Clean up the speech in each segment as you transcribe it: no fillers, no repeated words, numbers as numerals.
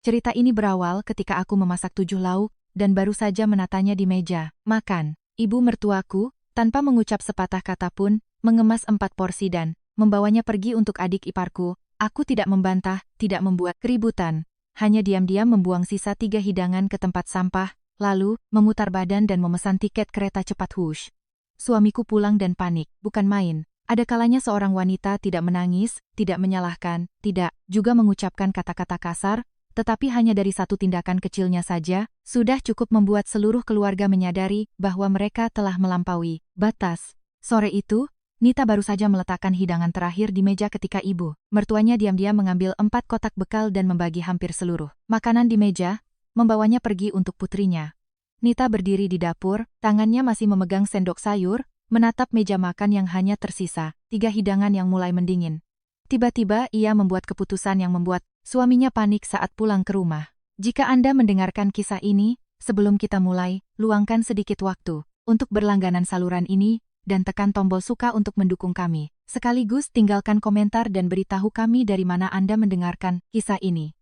Cerita ini berawal ketika aku memasak 7 lauk, dan baru saja menatanya di meja makan. Ibu mertuaku, tanpa mengucap sepatah kata pun, mengemas 4 porsi dan membawanya pergi untuk adik iparku. Aku tidak membantah, tidak membuat keributan. Hanya diam-diam membuang sisa 3 hidangan ke tempat sampah, lalu memutar badan dan memesan tiket kereta cepat Hush. Suamiku pulang dan panik, bukan main. Ada kalanya seorang wanita tidak menangis, tidak menyalahkan, tidak juga mengucapkan kata-kata kasar, tetapi hanya dari satu tindakan kecilnya saja, sudah cukup membuat seluruh keluarga menyadari bahwa mereka telah melampaui batas. Sore itu, Nita baru saja meletakkan hidangan terakhir di meja ketika ibu mertuanya diam-diam mengambil 4 kotak bekal dan membagi hampir seluruh makanan di meja, membawanya pergi untuk putrinya. Nita berdiri di dapur, tangannya masih memegang sendok sayur, menatap meja makan yang hanya tersisa 3 hidangan yang mulai mendingin. Tiba-tiba ia membuat keputusan yang membuat suaminya panik saat pulang ke rumah. Jika Anda mendengarkan kisah ini, sebelum kita mulai, luangkan sedikit waktu untuk berlangganan saluran ini, dan tekan tombol suka untuk mendukung kami. Sekaligus tinggalkan komentar dan beritahu kami dari mana Anda mendengarkan kisah ini.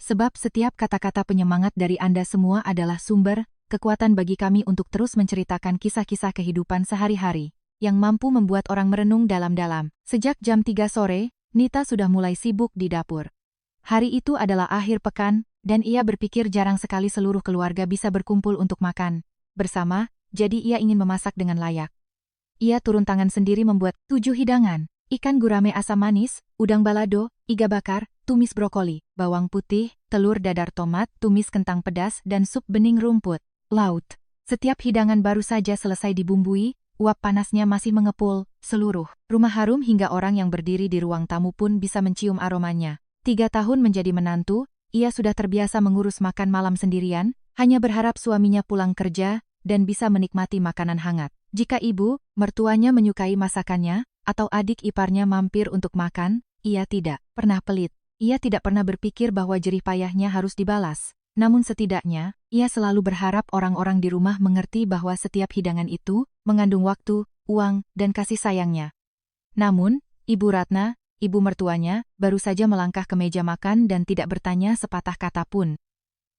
Sebab setiap kata-kata penyemangat dari Anda semua adalah sumber kekuatan bagi kami untuk terus menceritakan kisah-kisah kehidupan sehari-hari yang mampu membuat orang merenung dalam-dalam. Sejak jam 3 sore, Nita sudah mulai sibuk di dapur. Hari itu adalah akhir pekan, dan ia berpikir jarang sekali seluruh keluarga bisa berkumpul untuk makan bersama, jadi ia ingin memasak dengan layak. Ia turun tangan sendiri membuat 7 hidangan, ikan gurame asam manis, udang balado, iga bakar, tumis brokoli, bawang putih, telur dadar tomat, tumis kentang pedas, dan sup bening rumput laut. Setiap hidangan baru saja selesai dibumbui, uap panasnya masih mengepul seluruh rumah harum hingga orang yang berdiri di ruang tamu pun bisa mencium aromanya. 3 tahun menjadi menantu, ia sudah terbiasa mengurus makan malam sendirian, hanya berharap suaminya pulang kerja dan bisa menikmati makanan hangat. Jika ibu mertuanya menyukai masakannya, atau adik iparnya mampir untuk makan, ia tidak pernah pelit. Ia tidak pernah berpikir bahwa jerih payahnya harus dibalas. Namun setidaknya, ia selalu berharap orang-orang di rumah mengerti bahwa setiap hidangan itu mengandung waktu, uang, dan kasih sayangnya. Namun, Ibu Ratna, ibu mertuanya, baru saja melangkah ke meja makan dan tidak bertanya sepatah kata pun.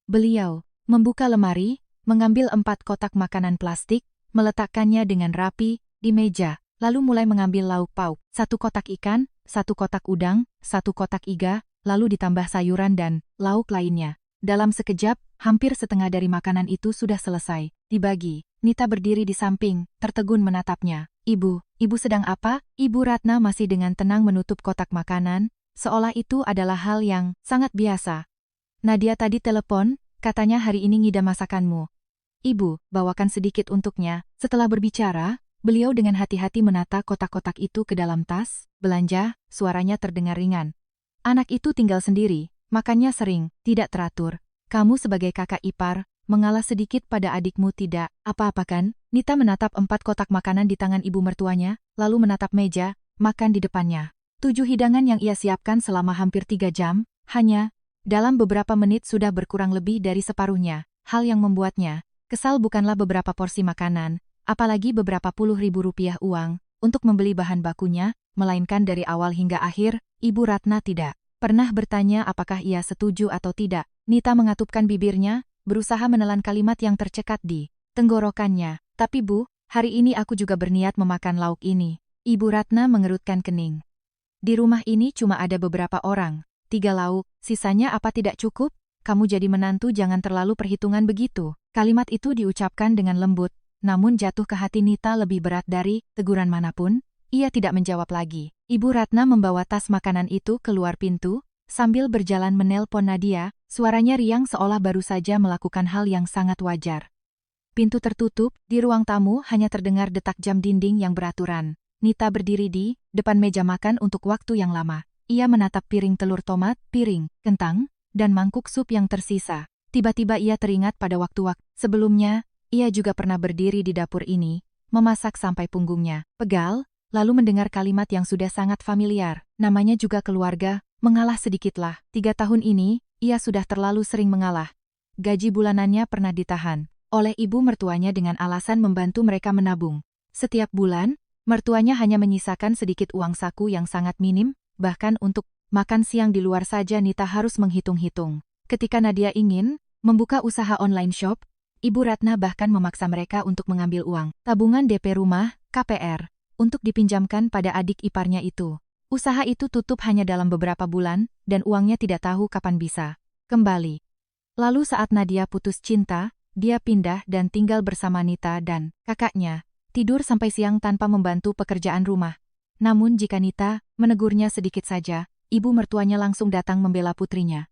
Beliau membuka lemari, mengambil 4 kotak makanan plastik, meletakkannya dengan rapi di meja, lalu mulai mengambil lauk pauk, 1 kotak ikan, 1 kotak udang, 1 kotak iga, lalu ditambah sayuran dan lauk lainnya. Dalam sekejap, hampir setengah dari makanan itu sudah selesai dibagi. Nita berdiri di samping, tertegun menatapnya. Ibu sedang apa? Ibu Ratna masih dengan tenang menutup kotak makanan, seolah itu adalah hal yang sangat biasa. Nadia tadi telepon, katanya hari ini ngidam masakanmu. Ibu, bawakan sedikit untuknya. Setelah berbicara, beliau dengan hati-hati menata kotak-kotak itu ke dalam tas belanja, suaranya terdengar ringan. Anak itu tinggal sendiri. Makannya sering, tidak teratur. Kamu sebagai kakak ipar, mengalah sedikit pada adikmu tidak apa-apa kan? Nita menatap 4 kotak makanan di tangan ibu mertuanya, lalu menatap meja makan di depannya. 7 hidangan yang ia siapkan selama hampir 3 jam, hanya dalam beberapa menit sudah berkurang lebih dari separuhnya. Hal yang membuatnya kesal bukanlah beberapa porsi makanan, apalagi beberapa puluh ribu rupiah uang untuk membeli bahan bakunya, melainkan dari awal hingga akhir, Ibu Ratna tidak pernah bertanya apakah ia setuju atau tidak. Nita mengatupkan bibirnya, berusaha menelan kalimat yang tercekat di tenggorokannya. Tapi Bu, hari ini aku juga berniat memakan lauk ini. Ibu Ratna mengerutkan kening. Di rumah ini cuma ada beberapa orang, 3 lauk, sisanya apa tidak cukup? Kamu jadi menantu jangan terlalu perhitungan begitu. Kalimat itu diucapkan dengan lembut, namun jatuh ke hati Nita lebih berat dari teguran manapun. Ia tidak menjawab lagi. Ibu Ratna membawa tas makanan itu keluar pintu, sambil berjalan menelpon Nadia, suaranya riang seolah baru saja melakukan hal yang sangat wajar. Pintu tertutup, di ruang tamu hanya terdengar detak jam dinding yang beraturan. Nita berdiri di depan meja makan untuk waktu yang lama. Ia menatap piring telur tomat, piring, kentang, dan mangkuk sup yang tersisa. Tiba-tiba ia teringat pada waktu-waktu sebelumnya, ia juga pernah berdiri di dapur ini, memasak sampai punggungnya pegal, lalu mendengar kalimat yang sudah sangat familiar, namanya juga keluarga, mengalah sedikitlah. 3 tahun ini, ia sudah terlalu sering mengalah. Gaji bulanannya pernah ditahan oleh ibu mertuanya dengan alasan membantu mereka menabung. Setiap bulan, mertuanya hanya menyisakan sedikit uang saku yang sangat minim, bahkan untuk makan siang di luar saja Nita harus menghitung-hitung. Ketika Nadia ingin membuka usaha online shop, Ibu Ratna bahkan memaksa mereka untuk mengambil uang tabungan DP rumah, KPR, untuk dipinjamkan pada adik iparnya itu. Usaha itu tutup hanya dalam beberapa bulan, dan uangnya tidak tahu kapan bisa kembali. Lalu saat Nadia putus cinta, dia pindah dan tinggal bersama Nita dan kakaknya, tidur sampai siang tanpa membantu pekerjaan rumah. Namun jika Nita menegurnya sedikit saja, ibu mertuanya langsung datang membela putrinya.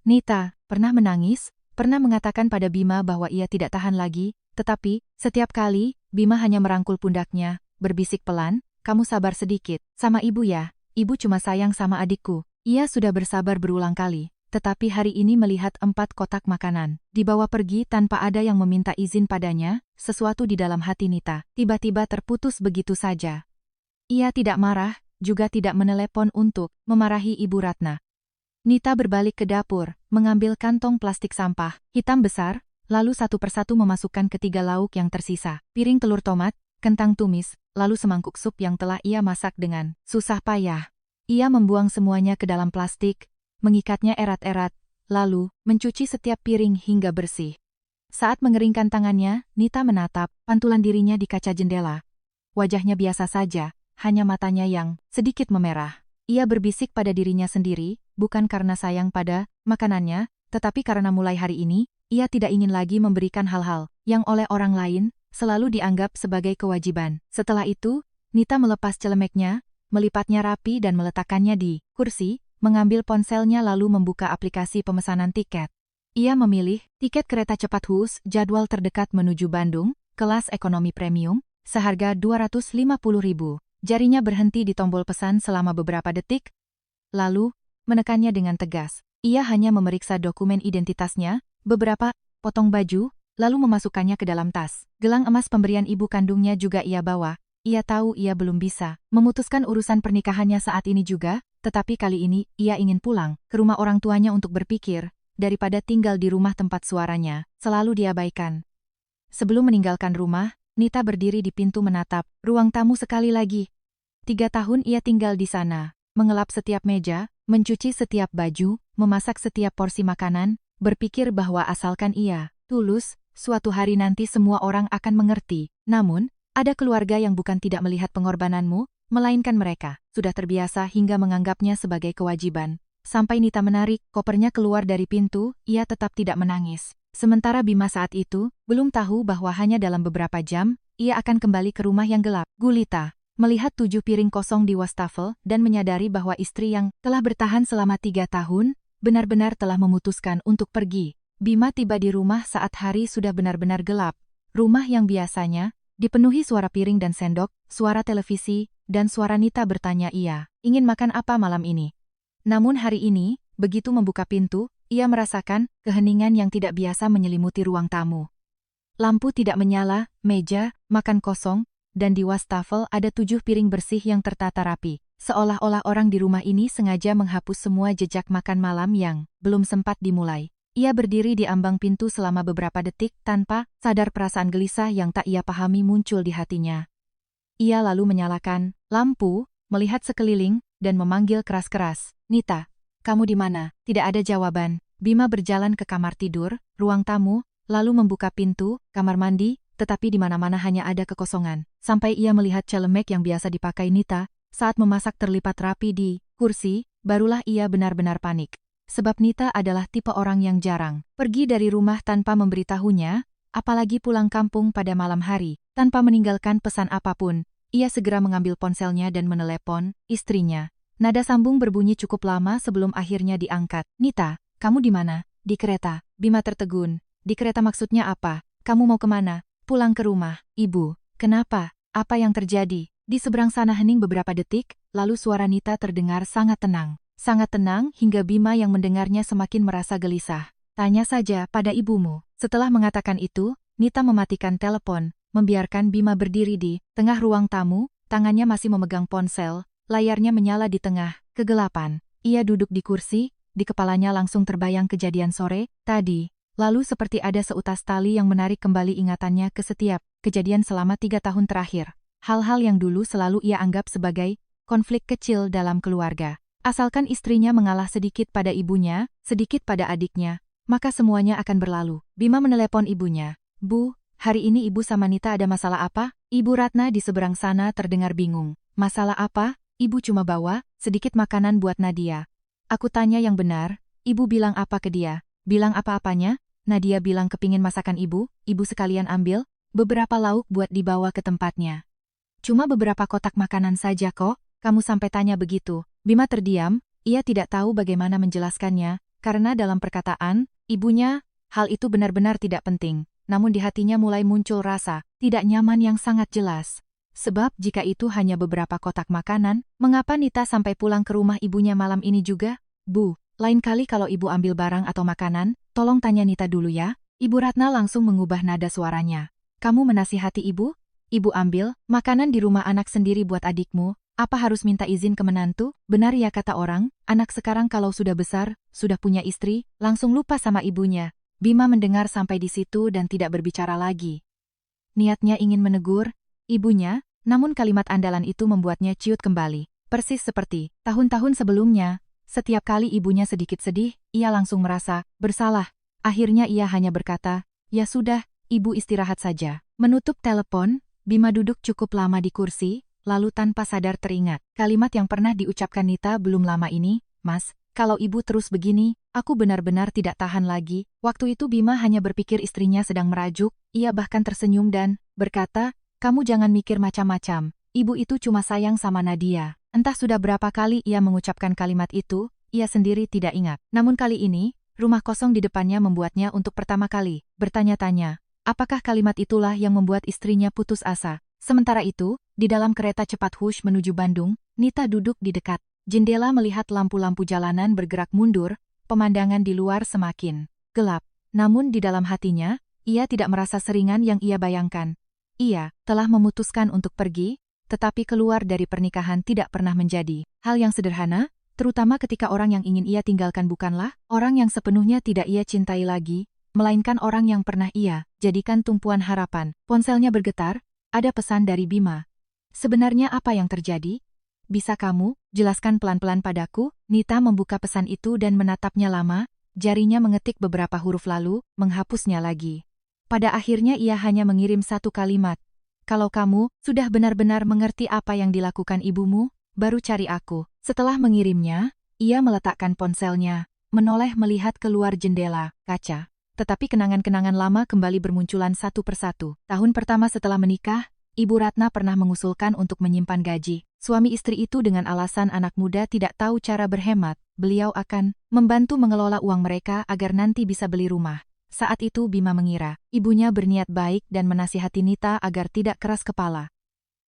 Nita pernah menangis, pernah mengatakan pada Bima bahwa ia tidak tahan lagi, tetapi setiap kali Bima hanya merangkul pundaknya, berbisik pelan, "Kamu sabar sedikit, sama ibu ya, ibu cuma sayang sama adikku." Ia sudah bersabar berulang kali, tetapi hari ini melihat 4 kotak makanan dibawa pergi tanpa ada yang meminta izin padanya, sesuatu di dalam hati Nita tiba-tiba terputus begitu saja. Ia tidak marah, juga tidak menelepon untuk memarahi Ibu Ratna. Nita berbalik ke dapur, mengambil kantong plastik sampah hitam besar, lalu satu persatu memasukkan ketiga lauk yang tersisa, piring telur tomat, kentang tumis, lalu semangkuk sup yang telah ia masak dengan susah payah. Ia membuang semuanya ke dalam plastik, mengikatnya erat-erat, lalu mencuci setiap piring hingga bersih. Saat mengeringkan tangannya, Nita menatap pantulan dirinya di kaca jendela. Wajahnya biasa saja, hanya matanya yang sedikit memerah. Ia berbisik pada dirinya sendiri, bukan karena sayang pada makanannya, tetapi karena mulai hari ini, ia tidak ingin lagi memberikan hal-hal yang oleh orang lain selalu dianggap sebagai kewajiban. Setelah itu, Nita melepas celemeknya, melipatnya rapi dan meletakkannya di kursi, mengambil ponselnya lalu membuka aplikasi pemesanan tiket. Ia memilih tiket kereta cepat HUS jadwal terdekat menuju Bandung, kelas ekonomi premium, seharga Rp250.000. Jarinya berhenti di tombol pesan selama beberapa detik, lalu menekannya dengan tegas. Ia hanya memeriksa dokumen identitasnya, beberapa potong baju, lalu memasukkannya ke dalam tas. Gelang emas pemberian ibu kandungnya juga ia bawa. Ia tahu ia belum bisa memutuskan urusan pernikahannya saat ini juga, tetapi kali ini ia ingin pulang ke rumah orang tuanya untuk berpikir, daripada tinggal di rumah tempat suaranya selalu diabaikan. Sebelum meninggalkan rumah, Nita berdiri di pintu menatap ruang tamu sekali lagi. 3 tahun ia tinggal di sana, mengelap setiap meja, mencuci setiap baju, memasak setiap porsi makanan, berpikir bahwa asalkan ia tulus, suatu hari nanti semua orang akan mengerti. Namun, ada keluarga yang bukan tidak melihat pengorbananmu, melainkan mereka sudah terbiasa hingga menganggapnya sebagai kewajiban. Sampai Nita menarik kopernya keluar dari pintu, ia tetap tidak menangis. Sementara Bima saat itu belum tahu bahwa hanya dalam beberapa jam, ia akan kembali ke rumah yang gelap gulita. Melihat 7 piring kosong di wastafel dan menyadari bahwa istri yang telah bertahan selama 3 tahun, benar-benar telah memutuskan untuk pergi. Bima tiba di rumah saat hari sudah benar-benar gelap. Rumah yang biasanya dipenuhi suara piring dan sendok, suara televisi, dan suara Nita bertanya ia ingin makan apa malam ini. Namun hari ini, begitu membuka pintu, ia merasakan keheningan yang tidak biasa menyelimuti ruang tamu. Lampu tidak menyala, meja makan kosong, dan di wastafel ada 7 piring bersih yang tertata rapi. Seolah-olah orang di rumah ini sengaja menghapus semua jejak makan malam yang belum sempat dimulai. Ia berdiri di ambang pintu selama beberapa detik tanpa sadar perasaan gelisah yang tak ia pahami muncul di hatinya. Ia lalu menyalakan lampu, melihat sekeliling, dan memanggil keras-keras, "Nita, kamu di mana?" Tidak ada jawaban. Bima berjalan ke kamar tidur, ruang tamu, lalu membuka pintu kamar mandi, tetapi di mana-mana hanya ada kekosongan. Sampai ia melihat celemek yang biasa dipakai Nita saat memasak terlipat rapi di kursi, barulah ia benar-benar panik. Sebab Nita adalah tipe orang yang jarang pergi dari rumah tanpa memberitahunya, apalagi pulang kampung pada malam hari, tanpa meninggalkan pesan apapun. Ia segera mengambil ponselnya dan menelepon istrinya. Nada sambung berbunyi cukup lama sebelum akhirnya diangkat. "Nita, kamu di mana?" "Di kereta." Bima tertegun. "Di kereta maksudnya apa? Kamu mau kemana?" "Pulang ke rumah, Ibu." "Kenapa? Apa yang terjadi?" Di seberang sana hening beberapa detik, lalu suara Nita terdengar sangat tenang. Sangat tenang hingga Bima yang mendengarnya semakin merasa gelisah. "Tanya saja pada ibumu." Setelah mengatakan itu, Nita mematikan telepon, membiarkan Bima berdiri di tengah ruang tamu, tangannya masih memegang ponsel, layarnya menyala di tengah kegelapan. Ia duduk di kursi, di kepalanya langsung terbayang kejadian sore tadi. Lalu seperti ada seutas tali yang menarik kembali ingatannya ke setiap kejadian selama 3 tahun terakhir. Hal-hal yang dulu selalu ia anggap sebagai konflik kecil dalam keluarga. Asalkan istrinya mengalah sedikit pada ibunya, sedikit pada adiknya, maka semuanya akan berlalu. Bima menelepon ibunya. Bu, hari ini ibu sama Nita ada masalah apa? Ibu Ratna di seberang sana terdengar bingung. Masalah apa? Ibu cuma bawa sedikit makanan buat Nadia. Aku tanya yang benar, ibu bilang apa ke dia? Bilang apa-apanya? Nadia bilang kepingin masakan ibu sekalian ambil beberapa lauk buat dibawa ke tempatnya. Cuma beberapa kotak makanan saja kok, kamu sampai tanya begitu. Bima terdiam, ia tidak tahu bagaimana menjelaskannya, karena dalam perkataan ibunya, hal itu benar-benar tidak penting. Namun di hatinya mulai muncul rasa tidak nyaman yang sangat jelas. Sebab jika itu hanya beberapa kotak makanan, mengapa Nita sampai pulang ke rumah ibunya malam ini juga? Bu, lain kali kalau ibu ambil barang atau makanan, tolong tanya Nita dulu ya. Ibu Ratna langsung mengubah nada suaranya. Kamu menasihati ibu? Ibu ambil makanan di rumah anak sendiri buat adikmu, apa harus minta izin ke menantu? Benar ya kata orang, anak sekarang kalau sudah besar, sudah punya istri, langsung lupa sama ibunya. Bima mendengar sampai di situ dan tidak berbicara lagi. Niatnya ingin menegur ibunya, namun kalimat andalan itu membuatnya ciut kembali. Persis seperti tahun-tahun sebelumnya, setiap kali ibunya sedikit sedih, ia langsung merasa bersalah. Akhirnya ia hanya berkata, ya sudah, ibu istirahat saja. Menutup telepon, Bima duduk cukup lama di kursi, lalu tanpa sadar teringat kalimat yang pernah diucapkan Nita belum lama ini, Mas, kalau ibu terus begini, aku benar-benar tidak tahan lagi. Waktu itu Bima hanya berpikir istrinya sedang merajuk, ia bahkan tersenyum dan berkata, kamu jangan mikir macam-macam, ibu itu cuma sayang sama Nadia. Entah sudah berapa kali ia mengucapkan kalimat itu, ia sendiri tidak ingat. Namun kali ini, rumah kosong di depannya membuatnya untuk pertama kali bertanya-tanya. Apakah kalimat itulah yang membuat istrinya putus asa? Sementara itu, di dalam kereta cepat Hush menuju Bandung, Nita duduk di dekat jendela melihat lampu-lampu jalanan bergerak mundur, pemandangan di luar semakin gelap. Namun di dalam hatinya, ia tidak merasa seringan yang ia bayangkan. Ia telah memutuskan untuk pergi, tetapi keluar dari pernikahan tidak pernah menjadi hal yang sederhana, terutama ketika orang yang ingin ia tinggalkan bukanlah orang yang sepenuhnya tidak ia cintai lagi, melainkan orang yang pernah ia jadikan tumpuan harapan. Ponselnya bergetar, ada pesan dari Bima. Sebenarnya apa yang terjadi? Bisa kamu jelaskan pelan-pelan padaku? Nita membuka pesan itu dan menatapnya lama, jarinya mengetik beberapa huruf lalu, menghapusnya lagi. Pada akhirnya ia hanya mengirim satu kalimat. Kalau kamu sudah benar-benar mengerti apa yang dilakukan ibumu, baru cari aku. Setelah mengirimnya, ia meletakkan ponselnya, menoleh melihat keluar jendela kaca. Tetapi kenangan-kenangan lama kembali bermunculan satu persatu. Tahun pertama setelah menikah, Ibu Ratna pernah mengusulkan untuk menyimpan gaji suami istri itu dengan alasan anak muda tidak tahu cara berhemat. Beliau akan membantu mengelola uang mereka agar nanti bisa beli rumah. Saat itu Bima mengira ibunya berniat baik dan menasihati Nita agar tidak keras kepala.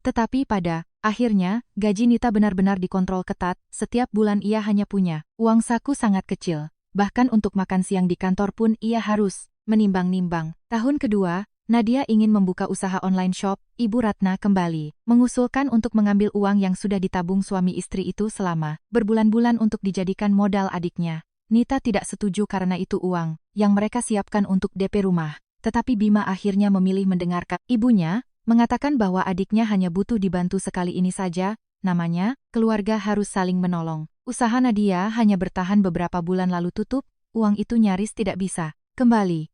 Tetapi pada akhirnya, gaji Nita benar-benar dikontrol ketat. Setiap bulan ia hanya punya uang saku sangat kecil. Bahkan untuk makan siang di kantor pun ia harus menimbang-nimbang. Tahun kedua, Nadia ingin membuka usaha online shop. Ibu Ratna kembali mengusulkan untuk mengambil uang yang sudah ditabung suami istri itu selama berbulan-bulan untuk dijadikan modal adiknya. Nita tidak setuju karena itu uang yang mereka siapkan untuk DP rumah. Tetapi Bima akhirnya memilih mendengarkan ibunya, mengatakan bahwa adiknya hanya butuh dibantu sekali ini saja, namanya keluarga harus saling menolong. Usaha Nadia hanya bertahan beberapa bulan lalu tutup, uang itu nyaris tidak bisa kembali.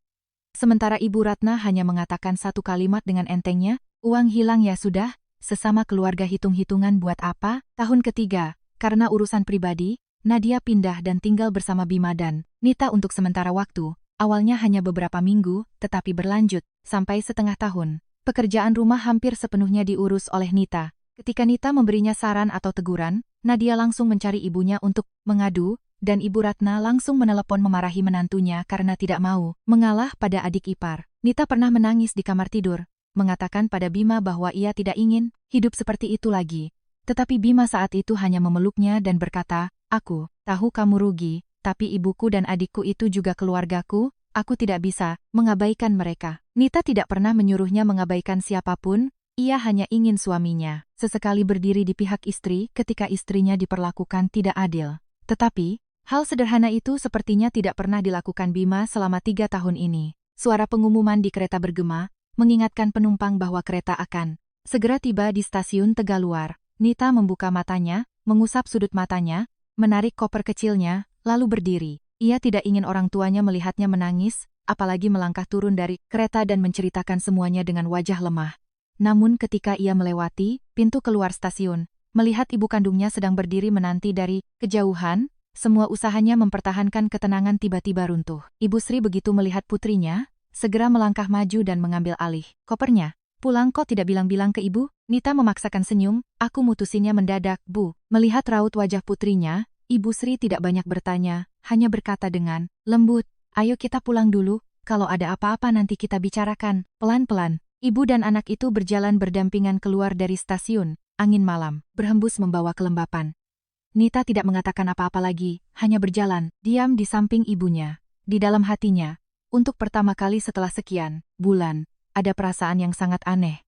Sementara Ibu Ratna hanya mengatakan satu kalimat dengan entengnya, uang hilang ya sudah, sesama keluarga hitung-hitungan buat apa? Tahun ketiga, karena urusan pribadi, Nadia pindah dan tinggal bersama Bima dan Nita untuk sementara waktu, awalnya hanya beberapa minggu, tetapi berlanjut sampai setengah tahun. Pekerjaan rumah hampir sepenuhnya diurus oleh Nita. Ketika Nita memberinya saran atau teguran, Nadia langsung mencari ibunya untuk mengadu, dan Ibu Ratna langsung menelepon memarahi menantunya karena tidak mau mengalah pada adik ipar. Nita pernah menangis di kamar tidur, mengatakan pada Bima bahwa ia tidak ingin hidup seperti itu lagi. Tetapi Bima saat itu hanya memeluknya dan berkata, aku tahu kamu rugi, tapi ibuku dan adikku itu juga keluargaku, aku tidak bisa mengabaikan mereka. Nita tidak pernah menyuruhnya mengabaikan siapapun, ia hanya ingin suaminya sesekali berdiri di pihak istri ketika istrinya diperlakukan tidak adil. Tetapi, hal sederhana itu sepertinya tidak pernah dilakukan Bima selama 3 tahun ini. Suara pengumuman di kereta bergema, mengingatkan penumpang bahwa kereta akan segera tiba di stasiun Tegaluar. Nita membuka matanya, mengusap sudut matanya, menarik koper kecilnya, lalu berdiri. Ia tidak ingin orang tuanya melihatnya menangis, apalagi melangkah turun dari kereta dan menceritakan semuanya dengan wajah lemah. Namun ketika ia melewati pintu keluar stasiun, melihat ibu kandungnya sedang berdiri menanti dari kejauhan, semua usahanya mempertahankan ketenangan tiba-tiba runtuh. Ibu Sri begitu melihat putrinya, segera melangkah maju dan mengambil alih kopernya. Pulang kok tidak bilang-bilang ke ibu? Nita memaksakan senyum, aku mutusinnya mendadak, Bu. Melihat raut wajah putrinya, Ibu Sri tidak banyak bertanya, hanya berkata dengan lembut, ayo kita pulang dulu, kalau ada apa-apa nanti kita bicarakan, pelan-pelan. Ibu dan anak itu berjalan berdampingan keluar dari stasiun, angin malam, berhembus membawa kelembapan. Nita tidak mengatakan apa-apa lagi, hanya berjalan, diam di samping ibunya. Di dalam hatinya, untuk pertama kali setelah sekian bulan, ada perasaan yang sangat aneh.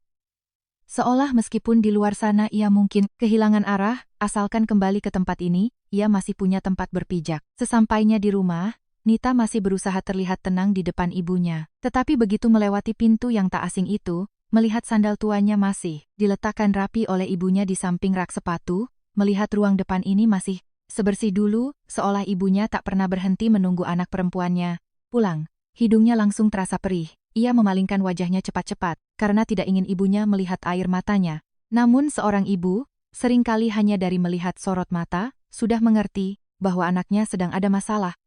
Seolah meskipun di luar sana ia mungkin kehilangan arah, asalkan kembali ke tempat ini, ia masih punya tempat berpijak. Sesampainya di rumah, Nita masih berusaha terlihat tenang di depan ibunya. Tetapi begitu melewati pintu yang tak asing itu, melihat sandal tuanya masih diletakkan rapi oleh ibunya di samping rak sepatu, melihat ruang depan ini masih sebersih dulu, seolah ibunya tak pernah berhenti menunggu anak perempuannya pulang. Hidungnya langsung terasa perih. Ia memalingkan wajahnya cepat-cepat, karena tidak ingin ibunya melihat air matanya. Namun seorang ibu, seringkali hanya dari melihat sorot mata, sudah mengerti bahwa anaknya sedang ada masalah.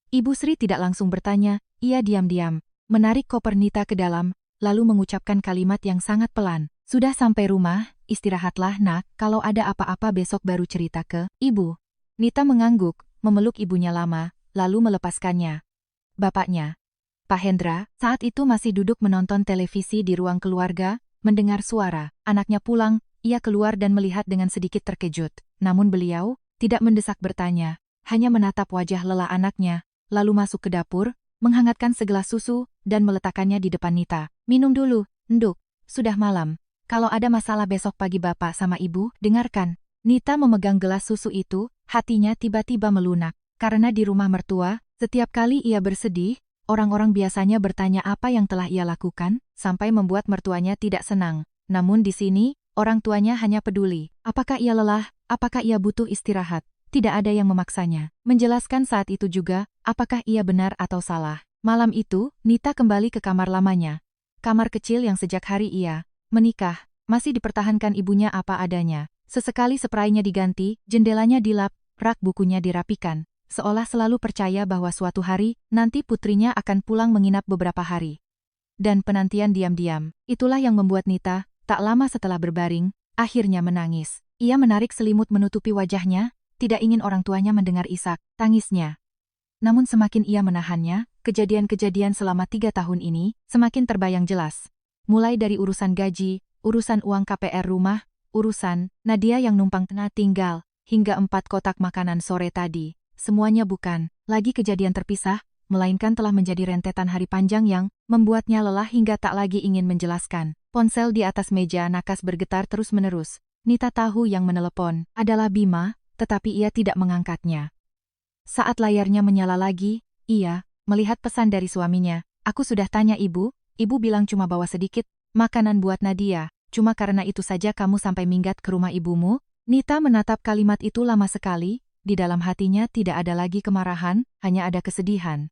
Ibu Sri tidak langsung bertanya, ia diam-diam, menarik koper Nita ke dalam, lalu mengucapkan kalimat yang sangat pelan. Sudah sampai rumah, istirahatlah nak, kalau ada apa-apa besok baru cerita ke ibu. Nita mengangguk, memeluk ibunya lama, lalu melepaskannya. Bapaknya, Pak Hendra, saat itu masih duduk menonton televisi di ruang keluarga, mendengar suara anaknya pulang, ia keluar dan melihat dengan sedikit terkejut. Namun beliau tidak mendesak bertanya, hanya menatap wajah lelah anaknya, lalu masuk ke dapur, menghangatkan segelas susu, dan meletakkannya di depan Nita. Minum dulu, Nduk, sudah malam. Kalau ada masalah besok pagi bapak sama ibu, dengarkan. Nita memegang gelas susu itu, hatinya tiba-tiba melunak. Karena di rumah mertua, setiap kali ia bersedih, orang-orang biasanya bertanya apa yang telah ia lakukan, sampai membuat mertuanya tidak senang. Namun di sini, orang tuanya hanya peduli. Apakah ia lelah, apakah ia butuh istirahat. Tidak ada yang memaksanya. Menjelaskan saat itu juga, apakah ia benar atau salah. Malam itu, Nita kembali ke kamar lamanya. Kamar kecil yang sejak hari ia menikah, masih dipertahankan ibunya apa adanya. Sesekali spraynya diganti, jendelanya dilap, rak bukunya dirapikan. Seolah selalu percaya bahwa suatu hari, nanti putrinya akan pulang menginap beberapa hari. Dan penantian diam-diam, itulah yang membuat Nita, tak lama setelah berbaring, akhirnya menangis. Ia menarik selimut menutupi wajahnya, tidak ingin orang tuanya mendengar isak tangisnya. Namun semakin ia menahannya, kejadian-kejadian selama 3 tahun ini, semakin terbayang jelas. Mulai dari urusan gaji, urusan uang KPR rumah, urusan Nadia yang numpang tengah tinggal, hingga 4 kotak makanan sore tadi. Semuanya bukan lagi kejadian terpisah, melainkan telah menjadi rentetan hari panjang yang membuatnya lelah hingga tak lagi ingin menjelaskan. Ponsel di atas meja nakas bergetar terus-menerus. Nita tahu yang menelepon adalah Bima, tetapi ia tidak mengangkatnya. Saat layarnya menyala lagi, ia melihat pesan dari suaminya. Aku sudah tanya ibu bilang cuma bawa sedikit makanan buat Nadia. Cuma karena itu saja kamu sampai minggat ke rumah ibumu? Nita menatap kalimat itu lama sekali. Di dalam hatinya tidak ada lagi kemarahan, hanya ada kesedihan.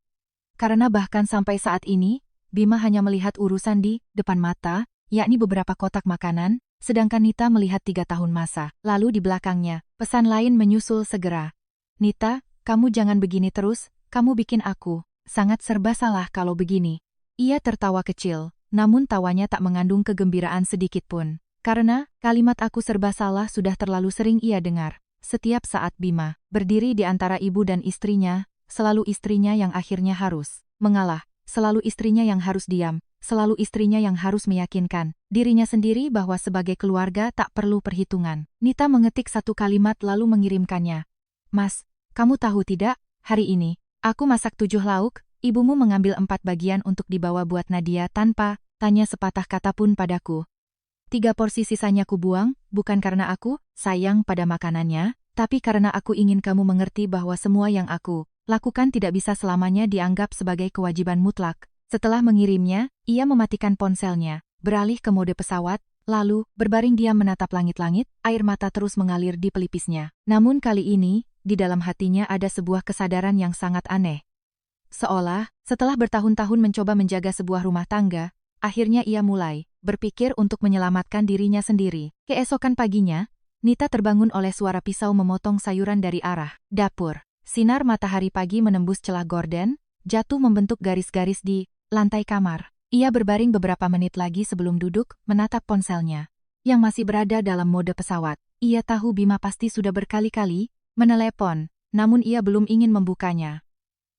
Karena bahkan sampai saat ini, Bima hanya melihat urusan di depan mata, yakni beberapa kotak makanan, sedangkan Nita melihat 3 tahun masa. Lalu di belakangnya, pesan lain menyusul segera. Nita, kamu jangan begini terus, kamu bikin aku sangat serba salah kalau begini. Ia tertawa kecil, namun tawanya tak mengandung kegembiraan sedikit pun. Karena, kalimat aku serba salah sudah terlalu sering ia dengar. Setiap saat Bima berdiri di antara ibu dan istrinya, selalu istrinya yang akhirnya harus mengalah, selalu istrinya yang harus diam, selalu istrinya yang harus meyakinkan dirinya sendiri bahwa sebagai keluarga tak perlu perhitungan. Nita mengetik satu kalimat lalu mengirimkannya. Mas, kamu tahu tidak, hari ini, aku masak 7 lauk, ibumu mengambil 4 bagian untuk dibawa buat Nadia tanpa tanya sepatah kata pun padaku. 3 porsi sisanya kubuang, bukan karena aku sayang pada makanannya, tapi karena aku ingin kamu mengerti bahwa semua yang aku lakukan tidak bisa selamanya dianggap sebagai kewajiban mutlak. Setelah mengirimnya, ia mematikan ponselnya, beralih ke mode pesawat, lalu berbaring diam menatap langit-langit, air mata terus mengalir di pelipisnya. Namun kali ini, di dalam hatinya ada sebuah kesadaran yang sangat aneh. Seolah, setelah bertahun-tahun mencoba menjaga sebuah rumah tangga, akhirnya ia mulai berpikir untuk menyelamatkan dirinya sendiri. Keesokan paginya, Nita terbangun oleh suara pisau memotong sayuran dari arah dapur. Sinar matahari pagi menembus celah gorden, jatuh membentuk garis-garis di lantai kamar. Ia berbaring beberapa menit lagi sebelum duduk, menatap ponselnya, yang masih berada dalam mode pesawat. Ia tahu Bima pasti sudah berkali-kali menelepon, namun ia belum ingin membukanya.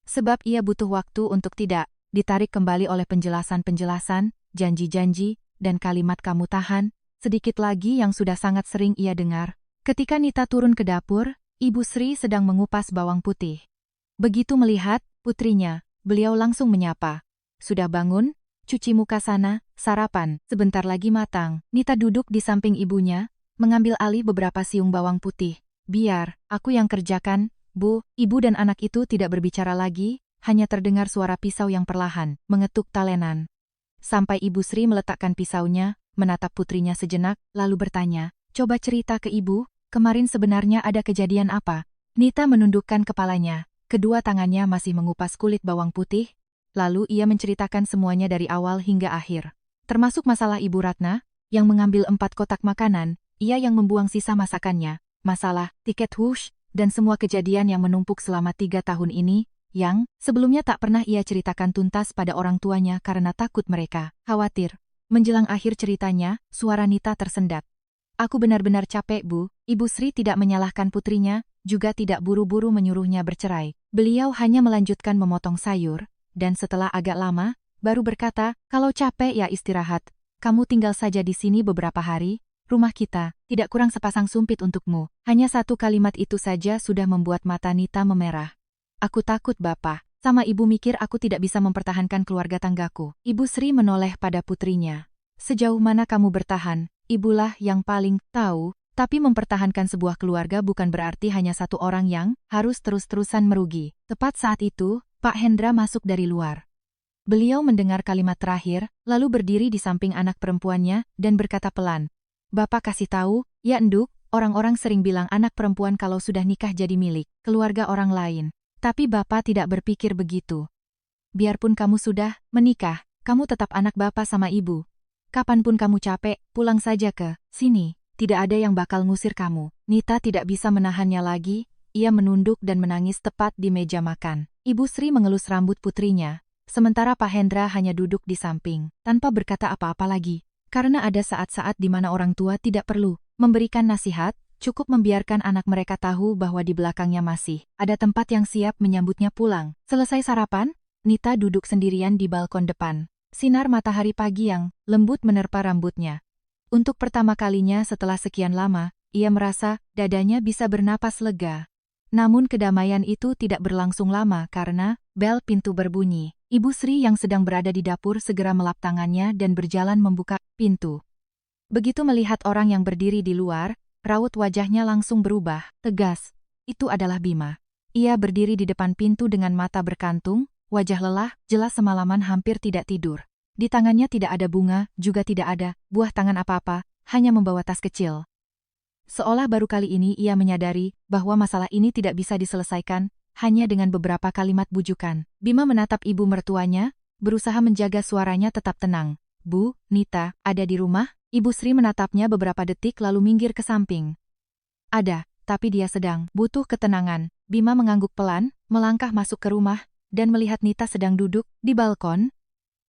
Sebab ia butuh waktu untuk tidak ditarik kembali oleh penjelasan-penjelasan, janji-janji, dan kalimat kamu tahan, sedikit lagi yang sudah sangat sering ia dengar. Ketika Nita turun ke dapur, Ibu Sri sedang mengupas bawang putih. Begitu melihat putrinya, beliau langsung menyapa. Sudah bangun? Cuci muka sana, sarapan, sebentar lagi matang. Nita duduk di samping ibunya, mengambil alih beberapa siung bawang putih. Biar aku yang kerjakan, Bu. Ibu dan anak itu tidak berbicara lagi, hanya terdengar suara pisau yang perlahan mengetuk talenan. Sampai Ibu Sri meletakkan pisaunya, menatap putrinya sejenak, lalu bertanya, coba cerita ke ibu, kemarin sebenarnya ada kejadian apa? Nita menundukkan kepalanya, kedua tangannya masih mengupas kulit bawang putih, lalu ia menceritakan semuanya dari awal hingga akhir. Termasuk masalah Ibu Ratna, yang mengambil 4 kotak makanan, ia yang membuang sisa masakannya, masalah tiket wush, dan semua kejadian yang menumpuk selama 3 tahun ini, yang sebelumnya tak pernah ia ceritakan tuntas pada orang tuanya karena takut mereka khawatir. Menjelang akhir ceritanya, suara Nita tersendat. Aku benar-benar capek, Bu. Ibu Sri tidak menyalahkan putrinya, juga tidak buru-buru menyuruhnya bercerai. Beliau hanya melanjutkan memotong sayur, dan setelah agak lama, baru berkata, kalau capek ya istirahat. Kamu tinggal saja di sini beberapa hari, rumah kita, tidak kurang sepasang sumpit untukmu. Hanya satu kalimat itu saja sudah membuat mata Nita memerah. Aku takut Bapak, sama Ibu mikir aku tidak bisa mempertahankan keluarga tanggaku. Ibu Sri menoleh pada putrinya. Sejauh mana kamu bertahan, ibulah yang paling tahu, tapi mempertahankan sebuah keluarga bukan berarti hanya satu orang yang harus terus-terusan merugi. Tepat saat itu, Pak Hendra masuk dari luar. Beliau mendengar kalimat terakhir, lalu berdiri di samping anak perempuannya, dan berkata pelan. Bapak kasih tahu, ya Enduk, orang-orang sering bilang anak perempuan kalau sudah nikah jadi milik keluarga orang lain. Tapi Bapak tidak berpikir begitu. Biarpun kamu sudah menikah, kamu tetap anak Bapak sama Ibu. Kapanpun kamu capek, pulang saja ke sini. Tidak ada yang bakal ngusir kamu. Nita tidak bisa menahannya lagi, ia menunduk dan menangis tepat di meja makan. Ibu Sri mengelus rambut putrinya, sementara Pak Hendra hanya duduk di samping, tanpa berkata apa-apa lagi. Karena ada saat-saat di mana orang tua tidak perlu memberikan nasihat, cukup membiarkan anak mereka tahu bahwa di belakangnya masih ada tempat yang siap menyambutnya pulang. Selesai sarapan, Nita duduk sendirian di balkon depan. Sinar matahari pagi yang lembut menerpa rambutnya. Untuk pertama kalinya setelah sekian lama, ia merasa dadanya bisa bernapas lega. Namun kedamaian itu tidak berlangsung lama karena bel pintu berbunyi. Ibu Sri yang sedang berada di dapur segera melap tangannya dan berjalan membuka pintu. Begitu melihat orang yang berdiri di luar, raut wajahnya langsung berubah, tegas. Itu adalah Bima. Ia berdiri di depan pintu dengan mata berkantung, wajah lelah, jelas semalaman hampir tidak tidur. Di tangannya tidak ada bunga, juga tidak ada buah tangan apa-apa, hanya membawa tas kecil. Seolah baru kali ini ia menyadari bahwa masalah ini tidak bisa diselesaikan hanya dengan beberapa kalimat bujukan. Bima menatap ibu mertuanya, berusaha menjaga suaranya tetap tenang. Bu, Nita, ada di rumah? Ibu Sri menatapnya beberapa detik lalu minggir ke samping. Ada, tapi dia sedang butuh ketenangan. Bima mengangguk pelan, melangkah masuk ke rumah, dan melihat Nita sedang duduk di balkon.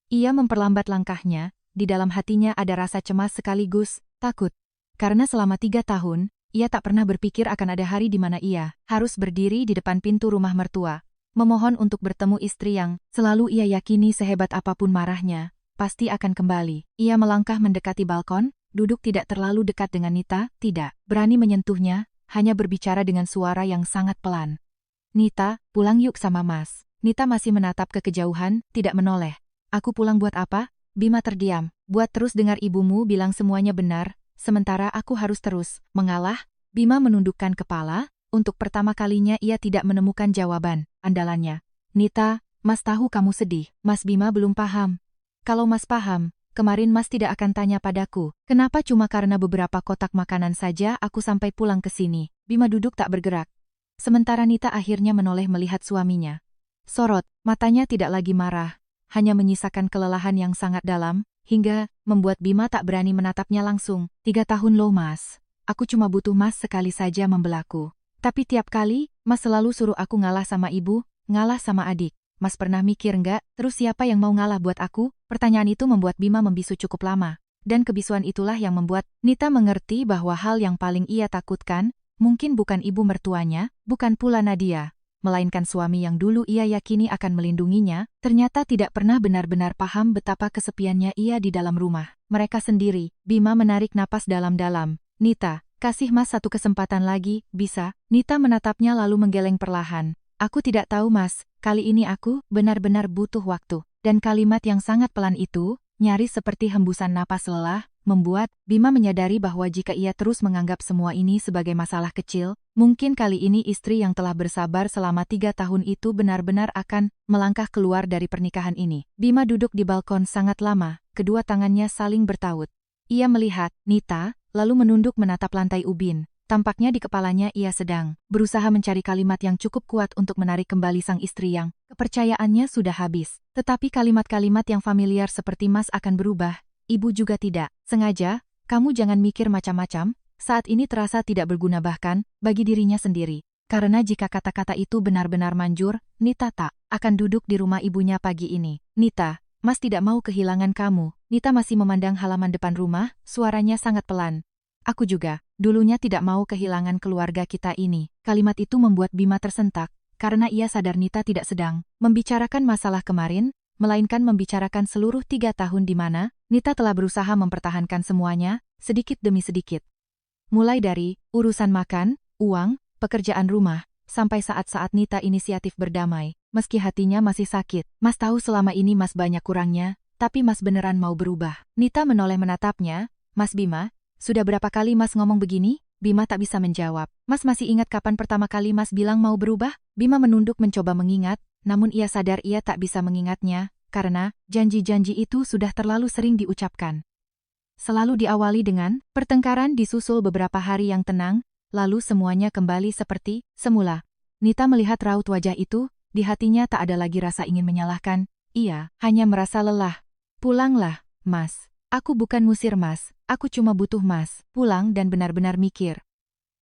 Ia memperlambat langkahnya, di dalam hatinya ada rasa cemas sekaligus takut. Karena selama 3 tahun, ia tak pernah berpikir akan ada hari di mana ia harus berdiri di depan pintu rumah mertua, memohon untuk bertemu istri yang selalu ia yakini sehebat apapun marahnya, pasti akan kembali. Ia melangkah mendekati balkon, duduk tidak terlalu dekat dengan Nita, tidak berani menyentuhnya, hanya berbicara dengan suara yang sangat pelan. Nita, pulang yuk sama Mas. Nita masih menatap ke kejauhan, tidak menoleh. Aku pulang buat apa? Bima terdiam. Buat terus dengar ibumu bilang semuanya benar, sementara aku harus terus mengalah. Bima menundukkan kepala, untuk pertama kalinya ia tidak menemukan jawaban andalannya. Nita, Mas tahu kamu sedih. Mas Bima belum paham. Kalau Mas paham, kemarin Mas tidak akan tanya padaku, kenapa cuma karena beberapa kotak makanan saja aku sampai pulang ke sini. Bima duduk tak bergerak. Sementara Nita akhirnya menoleh melihat suaminya. Sorot, matanya tidak lagi marah, hanya menyisakan kelelahan yang sangat dalam, hingga membuat Bima tak berani menatapnya langsung. 3 tahun loh Mas. Aku cuma butuh Mas sekali saja membelaku. Tapi tiap kali, Mas selalu suruh aku ngalah sama ibu, ngalah sama adik. Mas pernah mikir nggak, terus siapa yang mau ngalah buat aku? Pertanyaan itu membuat Bima membisu cukup lama. Dan kebisuan itulah yang membuat Nita mengerti bahwa hal yang paling ia takutkan, mungkin bukan ibu mertuanya, bukan pula Nadia, melainkan suami yang dulu ia yakini akan melindunginya, ternyata tidak pernah benar-benar paham betapa kesepiannya ia di dalam rumah. Mereka sendiri. Bima menarik napas dalam-dalam. Nita, kasih Mas satu kesempatan lagi, bisa? Nita menatapnya lalu menggeleng perlahan. Aku tidak tahu Mas, kali ini aku benar-benar butuh waktu. Dan kalimat yang sangat pelan itu, nyaris seperti hembusan napas lelah, membuat Bima menyadari bahwa jika ia terus menganggap semua ini sebagai masalah kecil, mungkin kali ini istri yang telah bersabar selama 3 tahun itu benar-benar akan melangkah keluar dari pernikahan ini. Bima duduk di balkon sangat lama, kedua tangannya saling bertaut. Ia melihat Nita, lalu menunduk menatap lantai ubin. Tampaknya di kepalanya ia sedang berusaha mencari kalimat yang cukup kuat untuk menarik kembali sang istri yang kepercayaannya sudah habis. Tetapi kalimat-kalimat yang familiar seperti Mas akan berubah, ibu juga tidak. Sengaja, kamu jangan mikir macam-macam, saat ini terasa tidak berguna bahkan bagi dirinya sendiri. Karena jika kata-kata itu benar-benar manjur, Nita tak akan duduk di rumah ibunya pagi ini. Nita, Mas tidak mau kehilangan kamu. Nita masih memandang halaman depan rumah, suaranya sangat pelan. Aku juga, dulunya tidak mau kehilangan keluarga kita ini. Kalimat itu membuat Bima tersentak, karena ia sadar Nita tidak sedang membicarakan masalah kemarin, melainkan membicarakan seluruh 3 tahun di mana Nita telah berusaha mempertahankan semuanya, sedikit demi sedikit. Mulai dari urusan makan, uang, pekerjaan rumah, sampai saat-saat Nita inisiatif berdamai. Meski hatinya masih sakit, Mas tahu selama ini Mas banyak kurangnya, tapi Mas beneran mau berubah. Nita menoleh menatapnya. Mas Bima, sudah berapa kali Mas ngomong begini? Bima tak bisa menjawab. Mas masih ingat kapan pertama kali Mas bilang mau berubah? Bima menunduk mencoba mengingat, namun ia sadar ia tak bisa mengingatnya, karena janji-janji itu sudah terlalu sering diucapkan. Selalu diawali dengan pertengkaran disusul beberapa hari yang tenang, lalu semuanya kembali seperti semula. Nita melihat raut wajah itu, di hatinya tak ada lagi rasa ingin menyalahkan, ia hanya merasa lelah. Pulanglah, Mas. Aku bukan ngusir Mas, aku cuma butuh Mas pulang dan benar-benar mikir.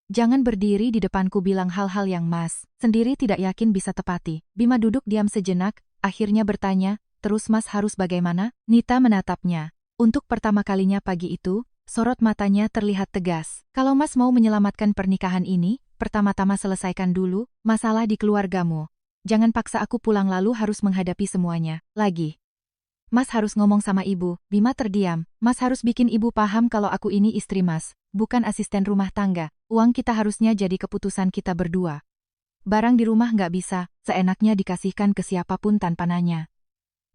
Jangan berdiri di depanku bilang hal-hal yang Mas sendiri tidak yakin bisa tepati. Bima duduk diam sejenak, akhirnya bertanya, terus Mas harus bagaimana? Nita menatapnya. Untuk pertama kalinya pagi itu, sorot matanya terlihat tegas. Kalau Mas mau menyelamatkan pernikahan ini, pertama-tama selesaikan dulu masalah di keluargamu. Jangan paksa aku pulang lalu harus menghadapi semuanya lagi. Mas harus ngomong sama ibu. Bima terdiam. Mas harus bikin ibu paham kalau aku ini istri Mas, bukan asisten rumah tangga. Uang kita harusnya jadi keputusan kita berdua. Barang di rumah nggak bisa, seenaknya dikasihkan ke siapapun tanpa nanya.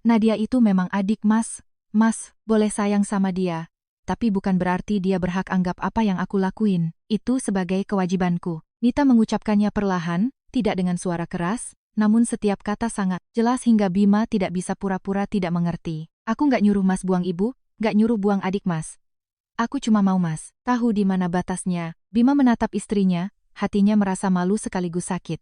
Nadia itu memang adik Mas. Mas, boleh sayang sama dia. Tapi bukan berarti dia berhak anggap apa yang aku lakuin. Itu sebagai kewajibanku. Nita mengucapkannya perlahan, tidak dengan suara keras, namun setiap kata sangat jelas hingga Bima tidak bisa pura-pura tidak mengerti. Aku nggak nyuruh Mas buang ibu, nggak nyuruh buang adik Mas. Aku cuma mau Mas tahu di mana batasnya. Bima menatap istrinya, hatinya merasa malu sekaligus sakit.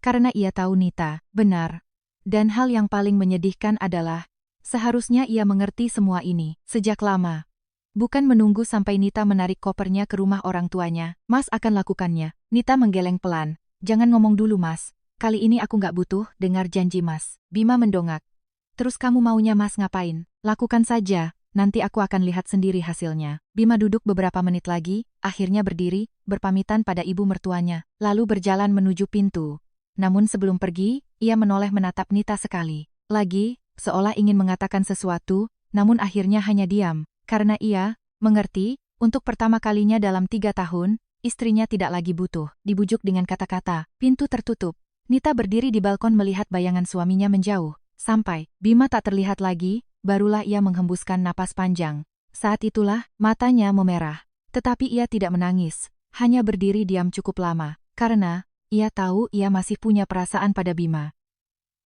Karena ia tahu Nita benar. Dan hal yang paling menyedihkan adalah, seharusnya ia mengerti semua ini sejak lama. Bukan menunggu sampai Nita menarik kopernya ke rumah orang tuanya. Mas akan lakukannya. Nita menggeleng pelan. Jangan ngomong dulu Mas. Kali ini aku nggak butuh dengar janji Mas. Bima mendongak. Terus kamu maunya Mas ngapain? Lakukan saja, nanti aku akan lihat sendiri hasilnya. Bima duduk beberapa menit lagi, akhirnya berdiri, berpamitan pada ibu mertuanya, lalu berjalan menuju pintu. Namun sebelum pergi, ia menoleh menatap Nita sekali lagi, seolah ingin mengatakan sesuatu, namun akhirnya hanya diam, karena ia mengerti, untuk pertama kalinya dalam 3 tahun, istrinya tidak lagi butuh dibujuk dengan kata-kata. Pintu tertutup. Nita berdiri di balkon melihat bayangan suaminya menjauh. Sampai Bima tak terlihat lagi, barulah ia menghembuskan napas panjang. Saat itulah, matanya memerah. Tetapi ia tidak menangis, hanya berdiri diam cukup lama, karena ia tahu ia masih punya perasaan pada Bima.